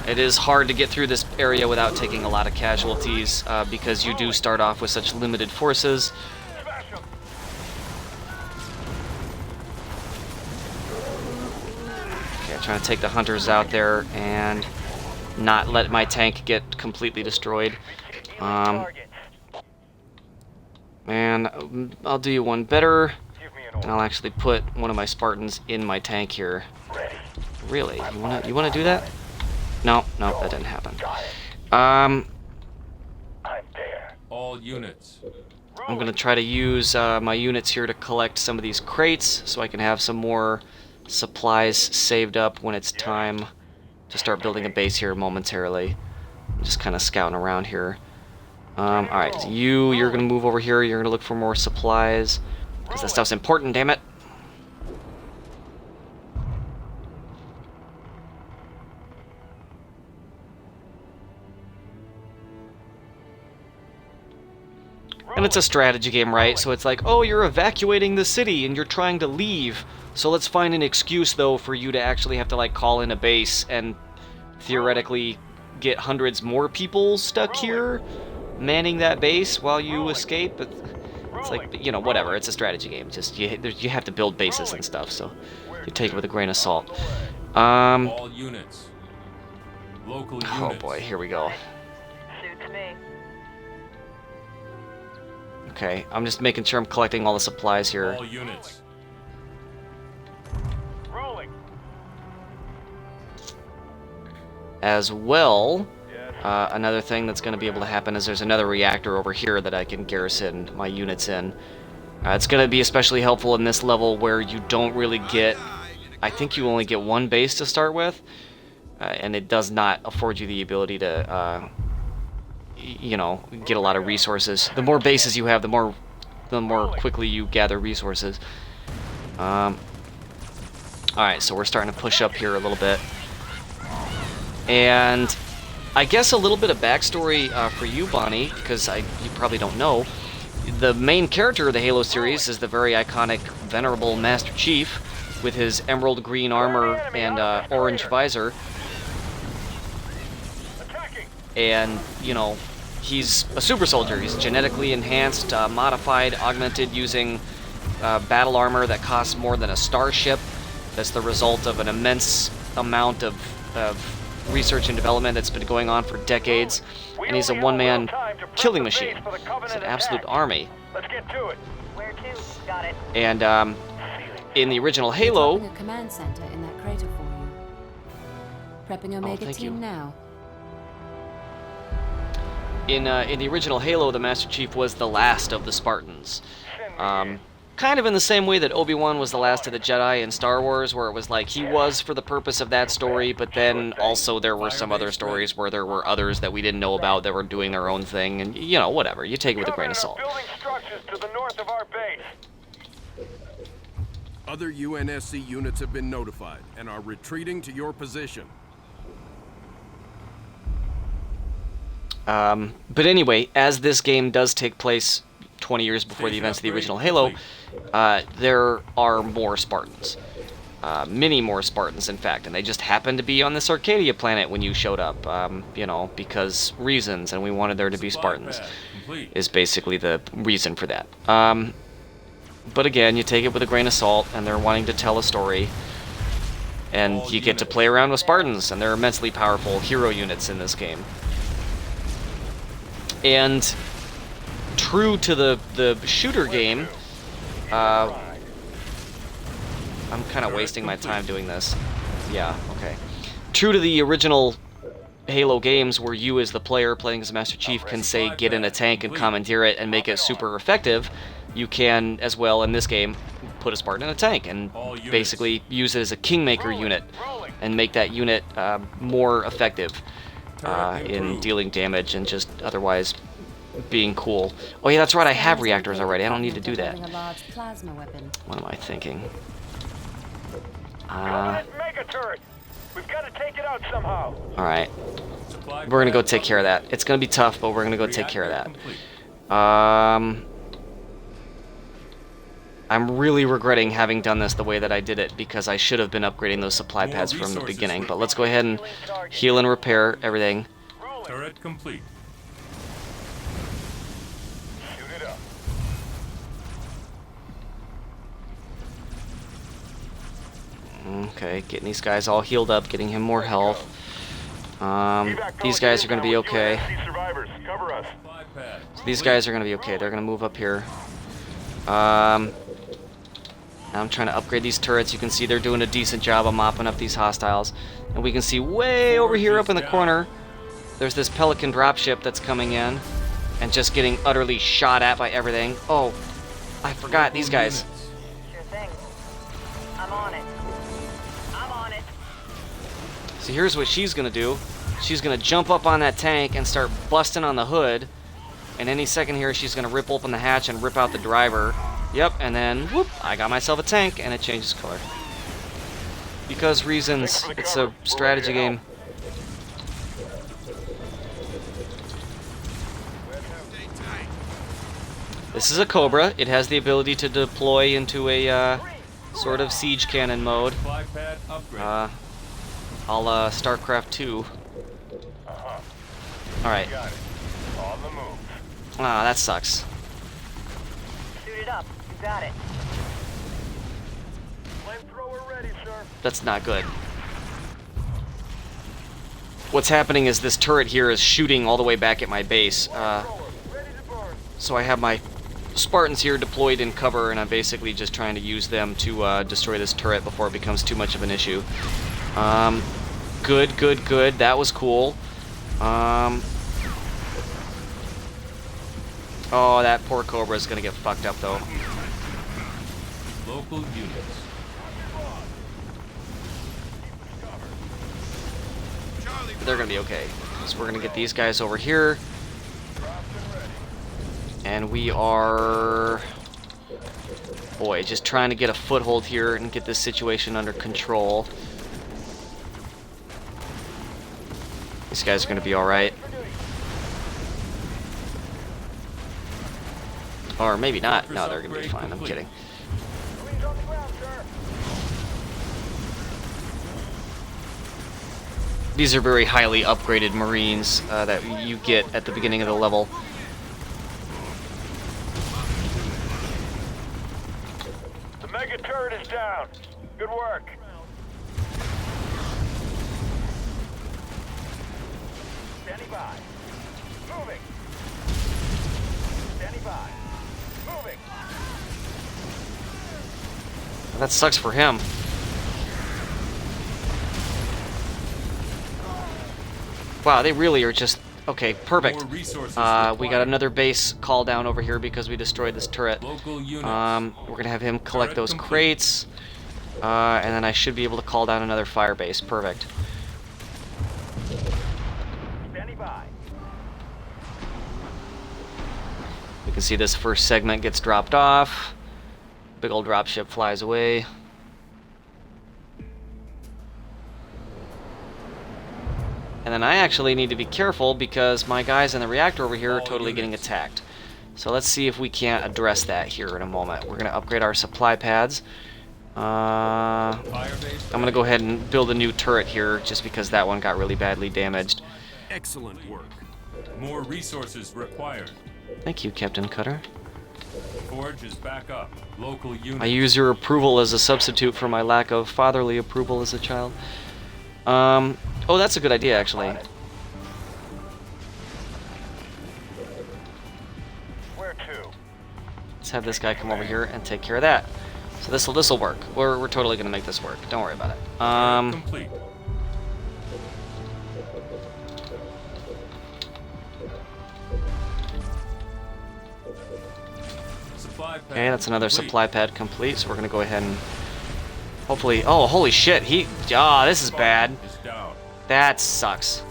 It is hard to get through this area without taking a lot of casualties, because you do start off with such limited forces. Okay, I'm trying to take the hunters out there and not let my tank get completely destroyed. And I'll do you one better, and I'll actually put one of my Spartans in my tank here. Really? You wanna do that? No, that didn't happen. All units. I'm gonna try to use my units here to collect some of these crates so I can have some more supplies saved up when it's time to start building a base here momentarily. I'm just kind of scouting around here. Alright, so you're gonna move over here, you're gonna look for more supplies, because that stuff's important, damn it. And it's a strategy game, right? So it's like, oh, you're evacuating the city and you're trying to leave. So let's find an excuse, though, for you to actually have to, like, call in a base and theoretically get hundreds more people stuck here manning that base while you escape. But it's like, you know, whatever. It's a strategy game. Just you have to build bases and stuff, so you take it with a grain of salt. All units. Local units. Oh boy, here we go. Suits me. Okay, I'm just making sure I'm collecting all the supplies here. All units. Rolling. As well, another thing that's going to be able to happen is there's another reactor over here that I can garrison my units in. It's going to be especially helpful in this level where you don't really get... I think you only get one base to start with, and it does not afford you the ability to... you know, get a lot of resources. The more bases you have, the more quickly you gather resources. Alright, so we're starting to push up here a little bit. And I guess a little bit of backstory for you, Bonnie, because you probably don't know. The main character of the Halo series is the very iconic, venerable Master Chief with his emerald green armor and orange visor. And, you know, he's a super soldier. He's genetically enhanced, modified, augmented using battle armor that costs more than a starship. That's the result of an immense amount of research and development that's been going on for decades. And he's a one-man killing machine. It's an absolute army. Let's get to it. Where to? Got it. And in the original Halo... A command center in that crater for you. Prepping Omega thank team you. now. In the original Halo, the Master Chief was the last of the Spartans. Kind of in the same way that Obi-Wan was the last of the Jedi in Star Wars, where it was like he was for the purpose of that story, but then also there were some other stories where there were others that we didn't know about that were doing their own thing, and, you know, whatever. You take it with a grain of salt. Building structures to the north of our base. Other UNSC units have been notified and are retreating to your position. But anyway, as this game does take place 20 years before the events of the original Halo, there are more Spartans. Many more Spartans, in fact, and they just happened to be on this Arcadia planet when you showed up, you know, because reasons, and we wanted there to be Spartans, is basically the reason for that. But again, you take it with a grain of salt, and they're wanting to tell a story, and you get to play around with Spartans, and they're immensely powerful hero units in this game. And true to the shooter game, I'm kind of wasting my time doing this. Yeah, okay. True to the original Halo games, where you as the player playing as Master Chief can say get in a tank and commandeer it and make it super effective, you can as well in this game put a Spartan in a tank and basically use it as a Kingmaker unit and make that unit more effective in dealing damage and just otherwise being cool. Oh yeah, that's right, I have reactors already. I don't need to do that. What am I thinking? Mega turret. We've got to take it out somehow. Alright. We're gonna go take care of that. It's gonna be tough, but we're gonna go take care of that. I'm really regretting having done this the way that I did it, because I should have been upgrading those supply pads from the beginning. But let's go ahead and heal and repair everything. Turret complete. Shoot it up. Okay, getting these guys all healed up, getting him more health. These guys are going to be okay. Survivors, cover us. So these guys are going to be okay. They're going to move up here. Now I'm trying to upgrade these turrets. You can see they're doing a decent job of mopping up these hostiles. And we can see way over here up in the corner, there's this Pelican dropship that's coming in and just getting utterly shot at by everything. Oh, I forgot these guys. Sure thing. I'm on it. I'm on it. So here's what she's going to do. She's going to jump up on that tank and start busting on the hood. And any second here, she's going to rip open the hatch and rip out the driver. Yep, and then, whoop, I got myself a tank, and it changes color. Because reasons, it's a strategy game. This is a Cobra. It has the ability to deploy into a sort of siege cannon mode. A la StarCraft 2. Alright. On the move. Ah, that sucks. Shoot it up. You got it. Flamethrower ready, sir. That's not good. What's happening is this turret here is shooting all the way back at my base. So I have my Spartans here deployed in cover, and I'm basically just trying to use them to destroy this turret before it becomes too much of an issue. Good, good, good. That was cool. Oh, that poor Cobra is going to get fucked up, though. Local units. They're going to be okay. So we're going to get these guys over here. And we are... Boy, just trying to get a foothold here and get this situation under control. These guys are going to be alright. Or maybe not. No, they're going to be fine. I'm kidding. These are very highly upgraded Marines that you get at the beginning of the level. The mega turret is down. Good work. Standing by. Moving. Standing by. Moving. That sucks for him. Wow, they really are just... Okay, perfect. We got another base call down over here because we destroyed this turret. We're gonna have him collect those crates. And then I should be able to call down another fire base. Perfect. Standing by. You can see this first segment gets dropped off. Big old dropship flies away. And then I actually need to be careful because my guys in the reactor over here are totally getting attacked. So let's see if we can't address that here in a moment. We're going to upgrade our supply pads. I'm going to go ahead and build a new turret here just because that one got really badly damaged. Excellent work. More resources required. Thank you, Captain Cutter. Forge is back up. Local units. I use your approval as a substitute for my lack of fatherly approval as a child. Oh, that's a good idea, actually. Where to? Let's have this guy come over here and take care of that. So this'll work. We're totally gonna make this work. Don't worry about it. Complete. Okay, that's another supply pad complete. So we're gonna go ahead and hopefully. Oh, holy shit! This is bad. That sucks.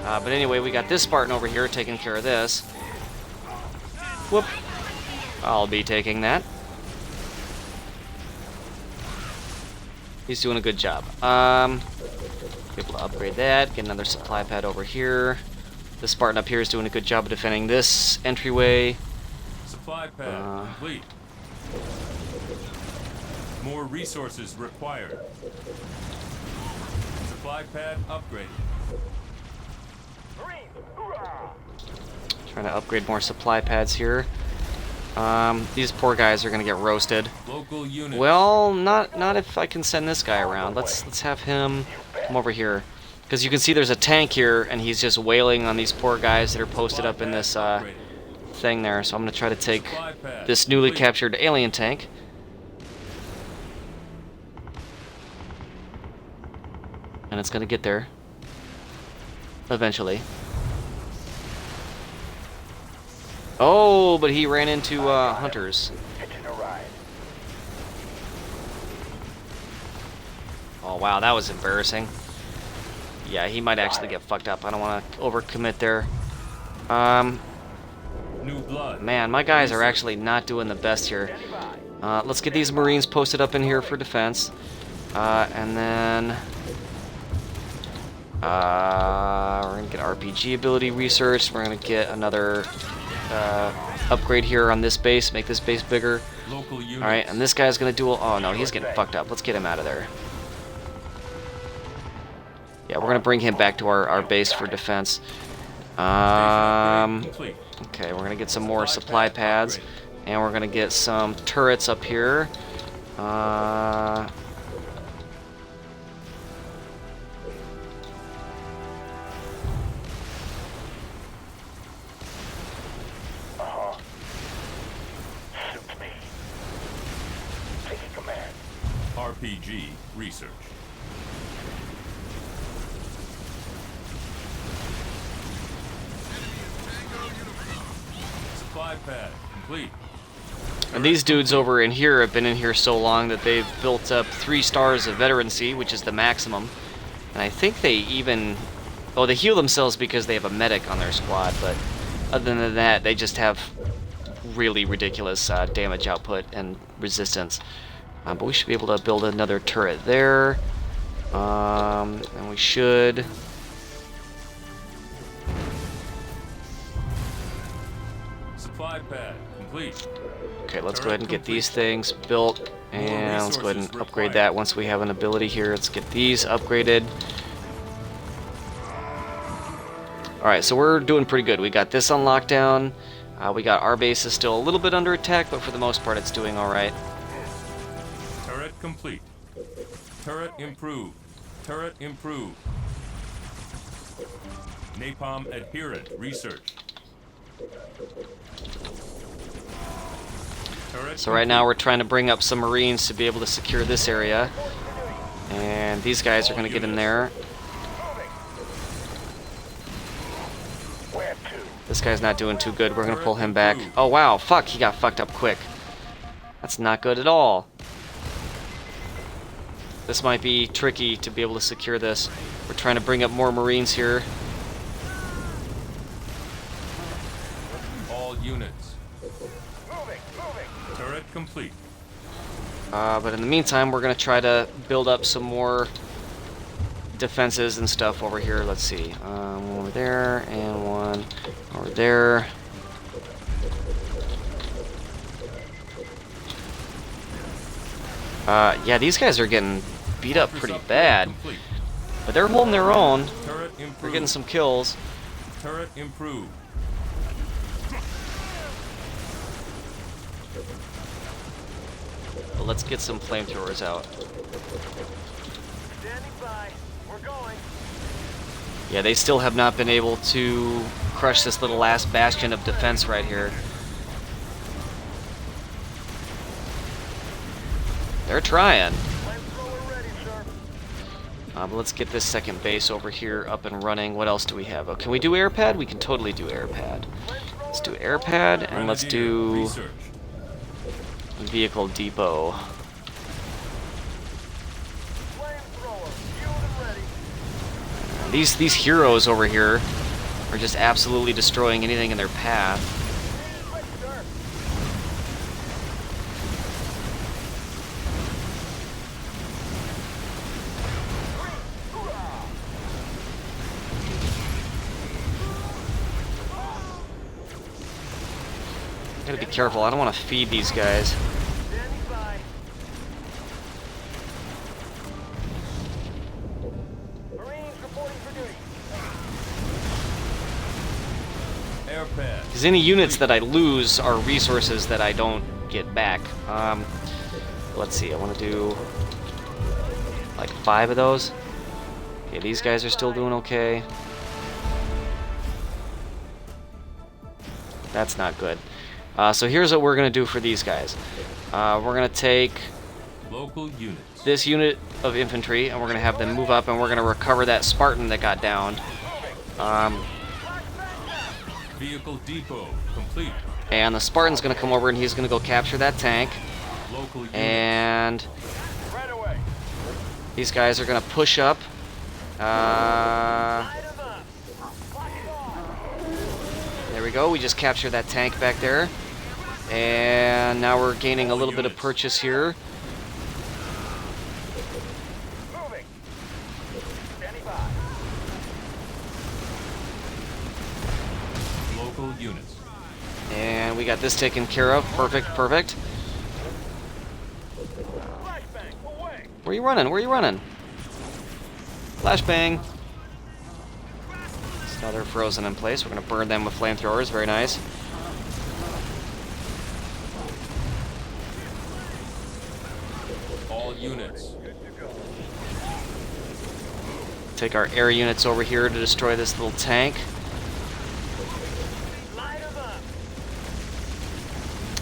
But anyway, we got this Spartan over here taking care of this. Whoop. I'll be taking that. He's doing a good job. Be able to upgrade that. Get another supply pad over here. This Spartan up here is doing a good job of defending this entryway. Supply pad complete. More resources required. Supply pad upgraded. Trying to upgrade more supply pads here. These poor guys are gonna get roasted. Local units. Well, not if I can send this guy around. Let's have him come over here, because you can see there's a tank here, and he's just wailing on these poor guys that are posted up in this thing there. So I'm gonna try to take this newly captured alien tank. And it's gonna get there eventually. Oh, but he ran into hunters. Oh wow, that was embarrassing. Yeah, he might actually get fucked up. I don't want to overcommit there. New blood. Man, my guys are actually not doing the best here. Let's get these Marines posted up in here for defense. And then we're gonna get RPG ability research. We're gonna get another upgrade here on this base, make this base bigger. Alright, and this guy's gonna duel. Oh no, he's getting fucked up. Let's get him out of there. Yeah, we're gonna bring him back to our base for defense. Okay, we're gonna get some more supply pads, and we're gonna get some turrets up here. RPG research. Supply pad complete. And these dudes over in here have been in here so long that they've built up 3 stars of veterancy, which is the maximum. And I think they even... Oh, they heal themselves because they have a medic on their squad, but other than that, they just have really ridiculous damage output and resistance. But we should be able to build another turret there. And we should... Supply pad complete. Okay, let's go ahead and get these things built. And let's go ahead and upgrade that once we have an ability here. Let's get these upgraded. Alright, so we're doing pretty good. We got this on lockdown. We got our base is still a little bit under attack, but for the most part it's doing alright. Turret complete. Turret improved. Turret improved. Napalm adherent research. So right now we're trying to bring up some Marines to be able to secure this area. And these guys are going to get in there. This guy's not doing too good. We're going to pull him back. Oh wow, fuck, he got fucked up quick. That's not good at all. This might be tricky to be able to secure this. We're trying to bring up more Marines here. All units. Turret complete. But in the meantime, we're going to try to build up some more defenses and stuff over here. Let's see. One over there and one over there. Yeah, these guys are getting beat up pretty bad. But they're holding their own. They're getting some kills. Turret improved. But let's get some flamethrowers out. Standing by. We're going. Yeah, they still have not been able to crush this little last bastion of defense right here. They're trying. But let's get this second base over here up and running. What else do we have? Oh, can we do air pad? We can totally do air pad. Let's do air pad, and let's do vehicle depot. These heroes over here are just absolutely destroying anything in their path. Gotta be careful. I don't want to feed these guys. Repair pad. Because any units that I lose are resources that I don't get back. Let's see, I want to do like 5 of those. Okay, these guys are still doing okay. That's not good. So here's what we're going to do for these guys. We're going to take Local units. this unit of infantry, and we're going to have them move up, and we're going to recover that Spartan that got downed. Vehicle depot complete. And the Spartan's going to come over, and he's going to go capture that tank. Local units. And these guys are going to push up. There we go. We just captured that tank back there. And now we're gaining a little bit of purchase here. Local units. And we got this taken care of. Perfect, perfect. Where you running? Where you running? Flashbang. So now they're frozen in place. We're going to burn them with flamethrowers. Very nice. All units. Take our air units over here to destroy this little tank.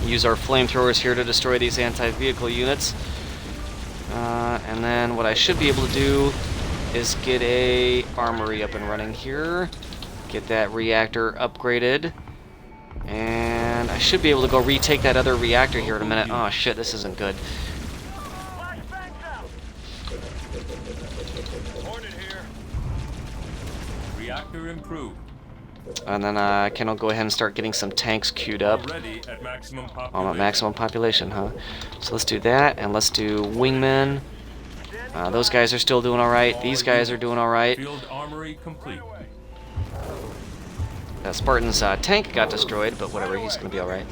Use our flamethrowers here to destroy these anti-vehicle units. And then what I should be able to do is get a armory up and running here. Get that reactor upgraded. And I should be able to go retake that other reactor here in a minute. Oh shit, this isn't good. Reactor improved. And then I can go ahead and start getting some tanks queued up. Already at maximum population. I'm at maximum population, huh? So let's do that, and let's do wingmen. Those guys are still doing all right. These guys are doing all right. Field armory complete. Spartan's tank got destroyed, but whatever, he's gonna be all right.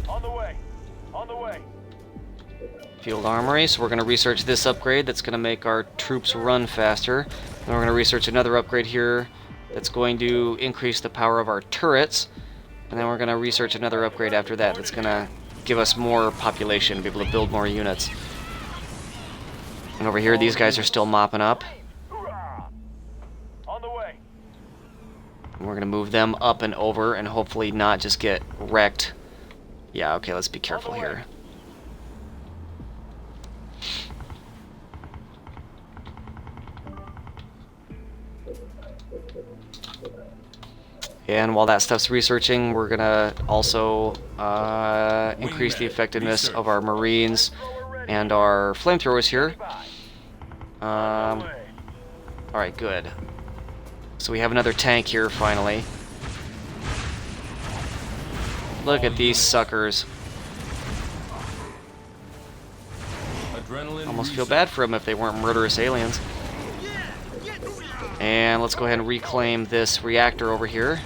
On the way. On the way. Field armory. So we're gonna research this upgrade that's gonna make our troops run faster. And we're gonna research another upgrade here that's going to increase the power of our turrets. And then we're gonna research another upgrade after that that's gonna give us more population, be able to build more units. And over here, these guys are still mopping up. On the way. And we're gonna move them up and over and hopefully not just get wrecked. Yeah, okay, let's be careful here. And while that stuff's researching, we're gonna also increase the effectiveness of our Marines and our flamethrowers here. Alright, good. So we have another tank here, finally. Look at these suckers. Almost feel bad for them if they weren't murderous aliens. And let's go ahead and reclaim this reactor over here.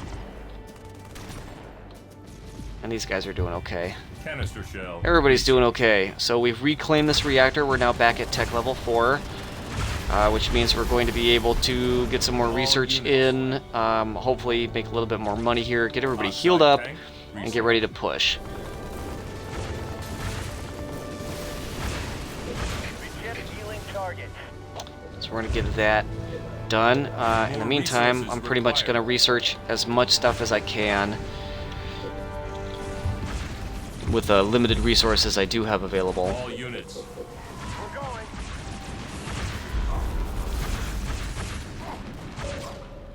And these guys are doing okay. Canister shell. Everybody's doing okay. So we've reclaimed this reactor. We're now back at tech level 4. Which means we're going to be able to get some more research in. Hopefully make a little bit more money here. Get everybody healed up. And get ready to push. So we're going to get that done. In the meantime, I'm pretty much going to research as much stuff as I can with the limited resources I do have available. All units.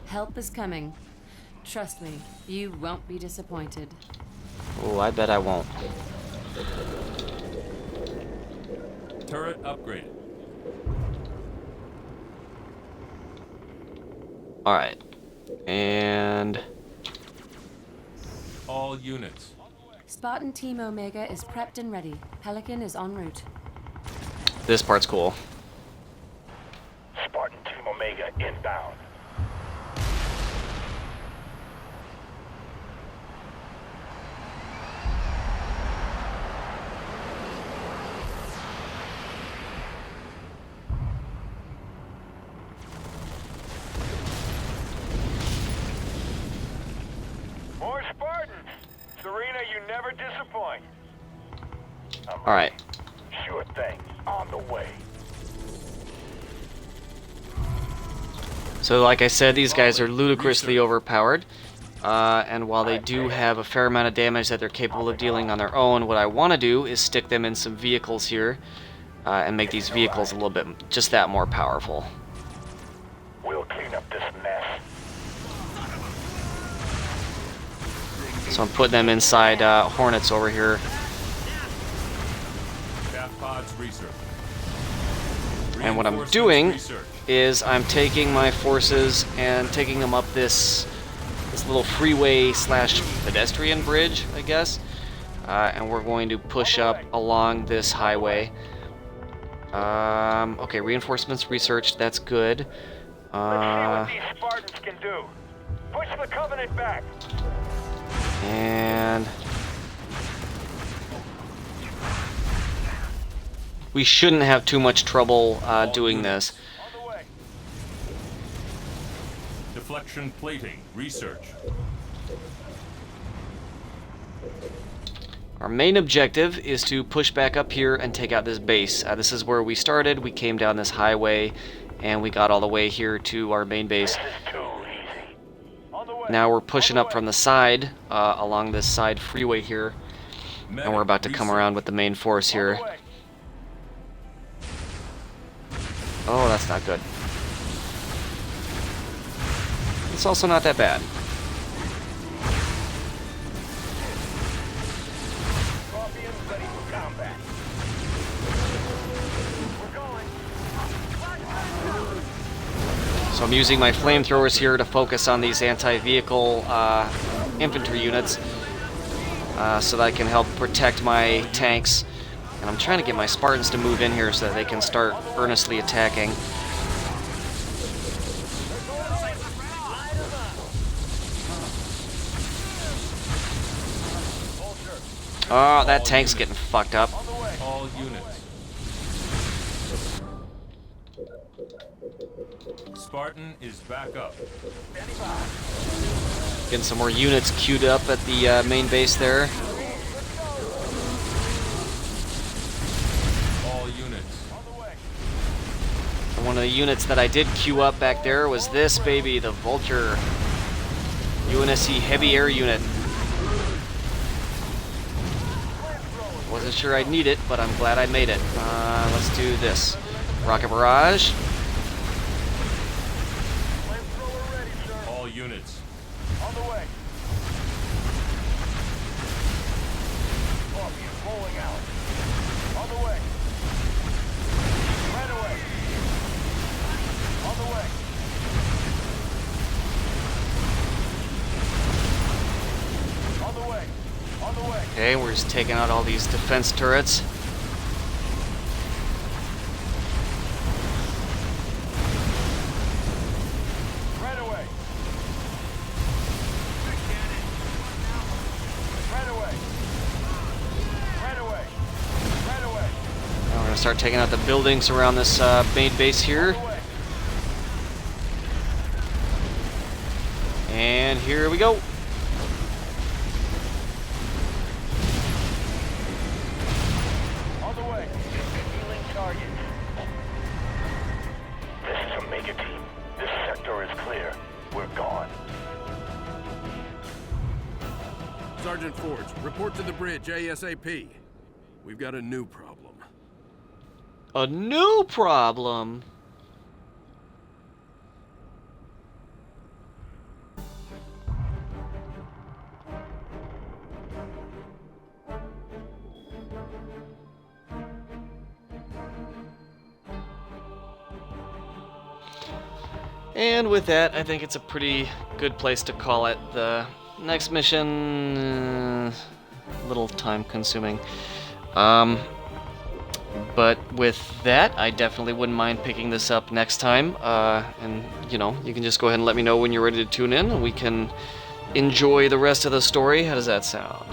Help is coming. Trust me, you won't be disappointed. Oh, I bet I won't. Turret upgraded. Alright. And All units. Spartan Team Omega is prepped and ready. Pelican is en route. this part's cool. Spartan Team Omega inbound. More Spartans! Serena, you never disappoint. Alright. Sure thing. On the way. So like I said, these guys are ludicrously overpowered. And while they do have a fair amount of damage that they're capable of dealing on their own, what I want to do is stick them in some vehicles here and make these vehicles a little bit just that more powerful. We'll clean up this mess. So I'm putting them inside Hornets over here. Chaff pods research. And what I'm doing is I'm taking my forces and taking them up this little freeway slash pedestrian bridge, I guess. And we're going to push up along this highway. Okay, reinforcements researched, that's good. Let's see what these Spartans can do. Push the Covenant back. And we shouldn't have too much trouble doing this. Deflection plating research. Our main objective is to push back up here and take out this base. This is where we started. We came down this highway and we got all the way here to our main base. Now we're pushing up from the side, along this side freeway here, and we're about to come around with the main force here. Oh, that's not good. It's also not that bad. So I'm using my flamethrowers here to focus on these anti-vehicle infantry units so that I can help protect my tanks. And I'm trying to get my Spartans to move in here so that they can start earnestly attacking. Oh, that tank's getting fucked up. All units. Spartan is back up. Getting some more units queued up at the main base there. All units. And one of the units that I did queue up back there was this baby, the Vulture. UNSC Heavy Air Unit. Wasn't sure I'd need it, but I'm glad I made it. Let's do this. Rocket Barrage. All units. On the way. Coffee is rolling out. On the way. Right away. On the way. On the way. On the way. Okay, we're just taking out all these defense turrets. Right away. Right away. Right away. Right away. Now we're going to start taking out the buildings around this main base here. And here we go. On the way. Healing target. This is Omega Team. This sector is clear. We're gone. Sergeant Forge, report to the bridge ASAP. We've got a new problem. A new problem? And with that, I think it's a pretty good place to call it. The next mission, a little time consuming. But with that, I definitely wouldn't mind picking this up next time. And, you know, you can just go ahead and let me know when you're ready to tune in, and we can enjoy the rest of the story. How does that sound?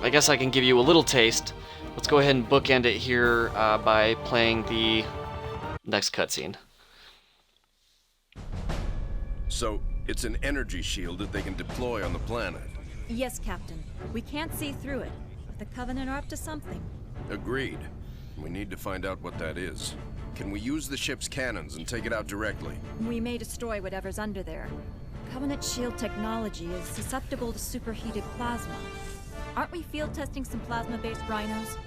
I guess I can give you a little taste. Let's go ahead and bookend it here by playing the next cutscene. So, It's an energy shield that they can deploy on the planet. Yes, Captain. We can't see through it, but the Covenant are up to something. Agreed. We need to find out what that is. Can we use the ship's cannons and take it out directly? We may destroy whatever's under there. Covenant shield technology is susceptible to superheated plasma. Aren't we field testing some plasma-based rhinos?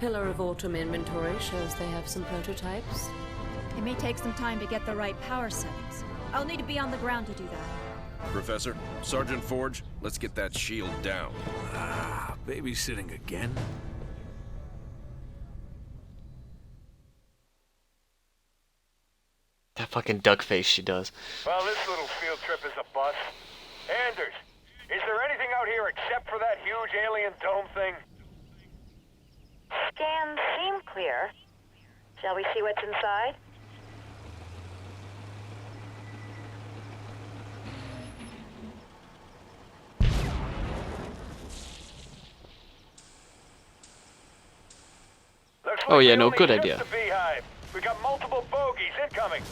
Pillar of Autumn inventory shows they have some prototypes. It may take some time to get the right power settings. I'll need to be on the ground to do that. Professor, Sergeant Forge, let's get that shield down. Ah, babysitting again? That fucking duck face she does. Well, this little field trip is a bust. Anders, is there anything out here except for that huge alien dome thing? Scans seem clear. Shall we see what's inside? Looks Oh, like yeah, we no, only good shipped idea. the Beehive. We got multiple bogies incoming.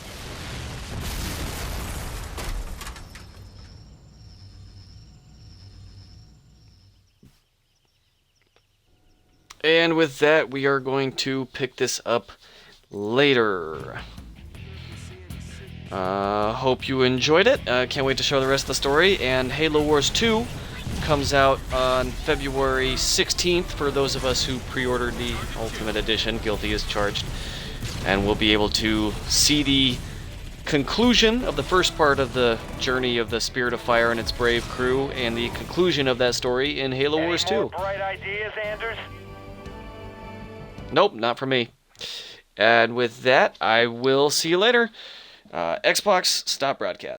And with that, we are going to pick this up later. Hope you enjoyed it. Can't wait to show the rest of the story. And Halo Wars 2 comes out on February 16th for those of us who pre-ordered the Ultimate Edition, Guilty as Charged. And we'll be able to see the conclusion of the first part of the journey of the Spirit of Fire and its brave crew, and the conclusion of that story in Halo Wars 2. Any more bright ideas, Anders? Nope, not for me. And with that, I will see you later. Xbox, stop broadcast.